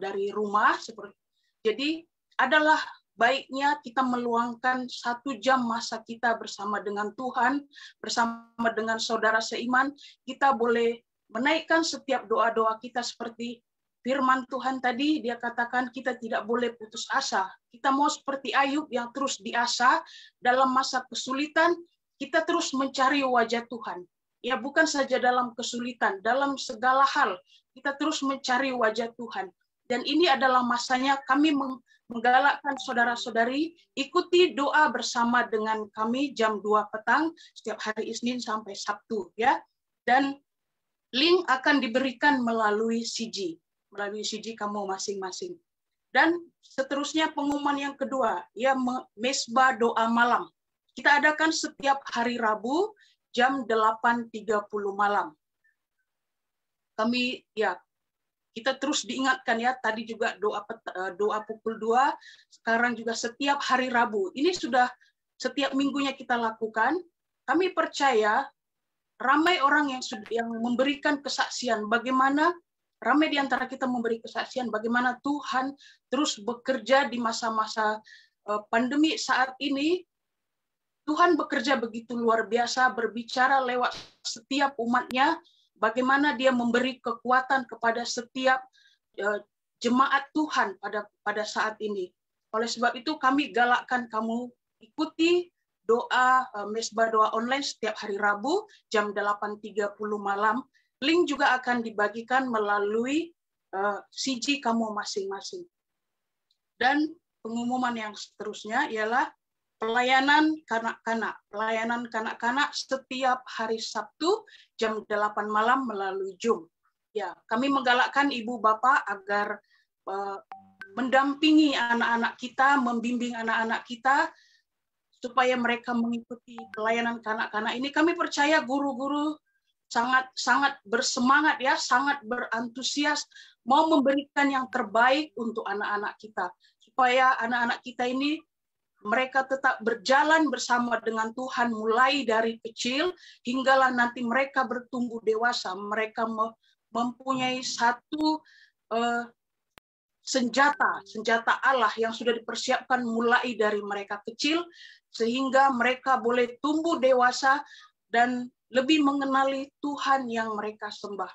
dari rumah seperti. Jadi adalah baiknya kita meluangkan 1 jam masa kita bersama dengan Tuhan, bersama dengan saudara seiman. Kita boleh menaikkan setiap doa-doa kita seperti firman Tuhan tadi, dia katakan kita tidak boleh putus asa. Kita mau seperti Ayub yang terus diasah dalam masa kesulitan, kita terus mencari wajah Tuhan. Ya, bukan saja dalam kesulitan, dalam segala hal, kita terus mencari wajah Tuhan. Dan ini adalah masanya kami menggalakkan saudara-saudari, ikuti doa bersama dengan kami jam 2 petang, setiap hari Isnin sampai Sabtu. Ya. Dan link akan diberikan melalui CG kamu masing-masing. Dan seterusnya pengumuman yang kedua, ya mesbah doa malam. Kita adakan setiap hari Rabu jam 8.30 malam. Kita terus diingatkan ya, tadi juga doa pukul 2, sekarang juga setiap hari Rabu. Ini sudah setiap minggunya kita lakukan. Kami percaya ramai orang yang memberikan kesaksian bagaimana ramai di antara kita memberi kesaksian bagaimana Tuhan terus bekerja di masa-masa pandemi saat ini. Tuhan bekerja begitu luar biasa, berbicara lewat setiap umatnya, bagaimana dia memberi kekuatan kepada setiap jemaat Tuhan pada saat ini. Oleh sebab itu kami galakkan kamu ikuti doa mesbah doa online setiap hari Rabu jam 8.30 malam. Link juga akan dibagikan melalui CG kamu masing-masing. Dan pengumuman yang seterusnya ialah pelayanan kanak-kanak. Pelayanan kanak-kanak setiap hari Sabtu jam 8 malam melalui Zoom. Ya, kami menggalakkan ibu bapak agar mendampingi anak-anak kita, membimbing anak-anak kita supaya mereka mengikuti pelayanan kanak-kanak ini. Kami percaya guru-guru sangat bersemangat ya, sangat berantusias mau memberikan yang terbaik untuk anak-anak kita supaya anak-anak kita ini mereka tetap berjalan bersama dengan Tuhan mulai dari kecil hinggalah nanti mereka bertumbuh dewasa. Mereka mempunyai satu senjata Allah yang sudah dipersiapkan mulai dari mereka kecil sehingga mereka boleh tumbuh dewasa dan lebih mengenali Tuhan yang mereka sembah.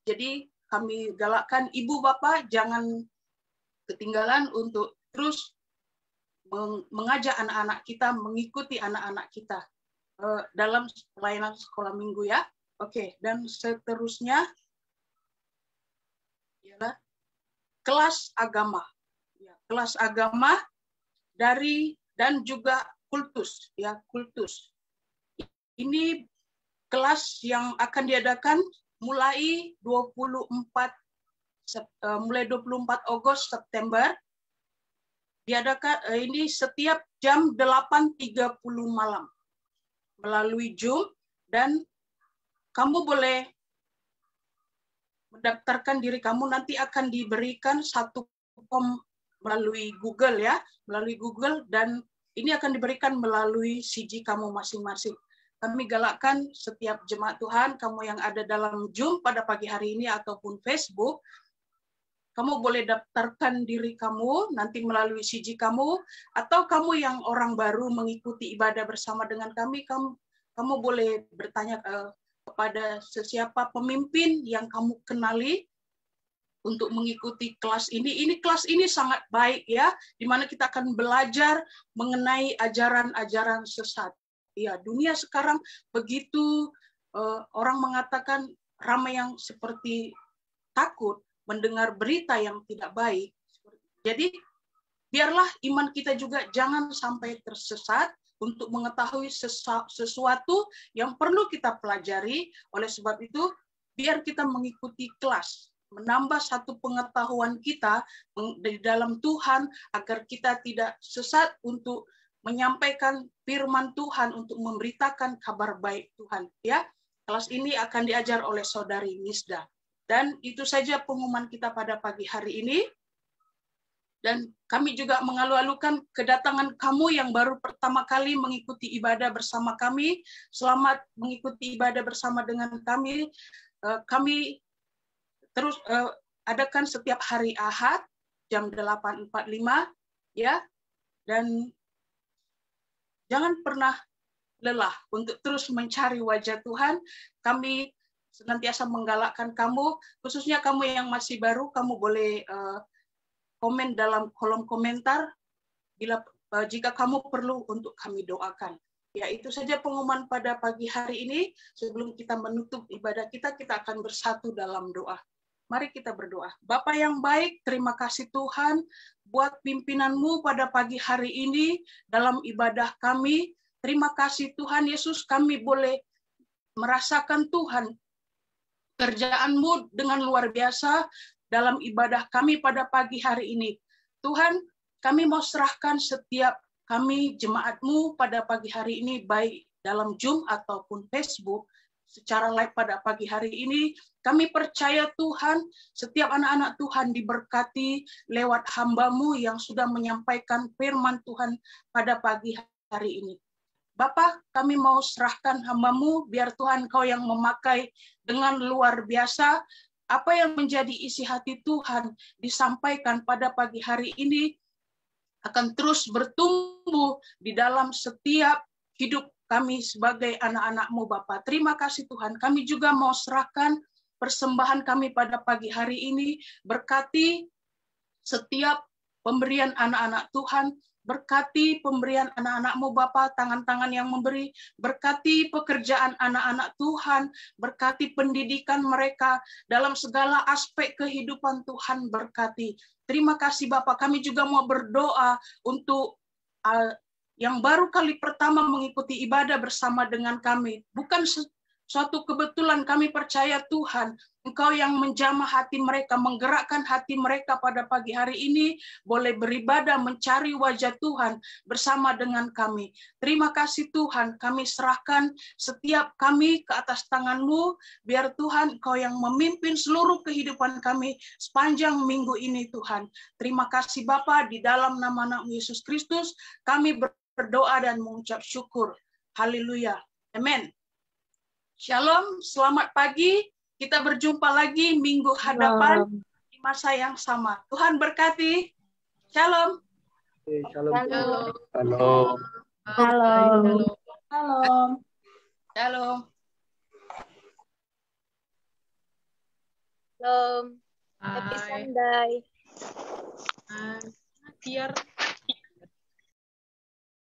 Jadi kami galakkan ibu bapak jangan ketinggalan untuk terus mengajak anak-anak kita, mengikuti anak-anak kita dalam pelayanan sekolah minggu ya. Oke, dan seterusnya ialah kelas agama. Ya, kelas agama dan juga kultus ya, kultus. Ini kelas yang akan diadakan mulai 24 Agustus September. Diadakan ini setiap jam 8.30 malam melalui Zoom dan kamu boleh mendaftarkan diri kamu, nanti akan diberikan satu form melalui Google ya, melalui Google dan ini akan diberikan melalui CG kamu masing-masing. Kami galakkan setiap jemaat Tuhan, kamu yang ada dalam Zoom pada pagi hari ini ataupun Facebook, kamu boleh daftarkan diri kamu nanti melalui CG kamu, atau kamu yang orang baru mengikuti ibadah bersama dengan kami, kamu boleh bertanya kepada sesiapa pemimpin yang kamu kenali untuk mengikuti kelas ini. Kelas ini sangat baik ya, di mana kita akan belajar mengenai ajaran-ajaran sesat. Ya, dunia sekarang begitu orang mengatakan ramai yang seperti takut mendengar berita yang tidak baik. Jadi biarlah iman kita juga jangan sampai tersesat untuk mengetahui sesuatu yang perlu kita pelajari. Oleh sebab itu, biar kita mengikuti kelas, menambah satu pengetahuan kita di dalam Tuhan, agar kita tidak sesat untuk menyampaikan firman Tuhan, untuk memberitakan kabar baik Tuhan. Ya, kelas ini akan diajar oleh Saudari Misda. Dan itu saja pengumuman kita pada pagi hari ini. Dan kami juga mengalu-alukan kedatangan kamu yang baru pertama kali mengikuti ibadah bersama kami. Selamat mengikuti ibadah bersama dengan kami. Kami terus adakan setiap hari Ahad jam 8.45 ya. Dan jangan pernah lelah untuk terus mencari wajah Tuhan. Kami senantiasa menggalakkan kamu, khususnya kamu yang masih baru, kamu boleh komen dalam kolom komentar jika kamu perlu untuk kami doakan. Ya, itu saja pengumuman pada pagi hari ini. Sebelum kita menutup ibadah kita akan bersatu dalam doa. Mari kita berdoa. Bapa yang baik, terima kasih Tuhan buat pimpinan-Mu pada pagi hari ini dalam ibadah kami. Terima kasih Tuhan Yesus, kami boleh merasakan Tuhan kerjaan-Mu dengan luar biasa dalam ibadah kami pada pagi hari ini. Tuhan, kami mau serahkan setiap kami jemaat-Mu pada pagi hari ini, baik dalam Zoom ataupun Facebook, secara live pada pagi hari ini. Kami percaya Tuhan, setiap anak-anak Tuhan diberkati lewat hamba-Mu yang sudah menyampaikan firman Tuhan pada pagi hari ini. Bapa, kami mau serahkan hamba-Mu, biar Tuhan Kau yang memakai dengan luar biasa. Apa yang menjadi isi hati Tuhan disampaikan pada pagi hari ini akan terus bertumbuh di dalam setiap hidup kami sebagai anak-anak-Mu Bapa. Terima kasih Tuhan. Kami juga mau serahkan persembahan kami pada pagi hari ini. Berkati setiap pemberian anak-anak Tuhan. Berkati pemberian anak-anak-Mu Bapa, tangan-tangan yang memberi. Berkati pekerjaan anak-anak Tuhan. Berkati pendidikan mereka dalam segala aspek kehidupan Tuhan, berkati. Terima kasih Bapak. Kami juga mau berdoa untuk yang baru kali pertama mengikuti ibadah bersama dengan kami. Bukan suatu kebetulan, kami percaya Tuhan, Engkau yang menjamah hati mereka, menggerakkan hati mereka pada pagi hari ini, boleh beribadah, mencari wajah Tuhan bersama dengan kami. Terima kasih Tuhan, kami serahkan setiap kami ke atas tangan-Mu, biar Tuhan Engkau yang memimpin seluruh kehidupan kami sepanjang minggu ini Tuhan. Terima kasih Bapa, di dalam nama Anak Yesus Kristus, kami berdoa dan mengucap syukur. Haleluya. Amin. Shalom, selamat pagi. Kita berjumpa lagi minggu hadapan di masa yang sama. Tuhan berkati. Shalom. Shalom. Shalom. Shalom. Shalom. Shalom. Shalom. Shalom. Happy Bye. Sunday. Biar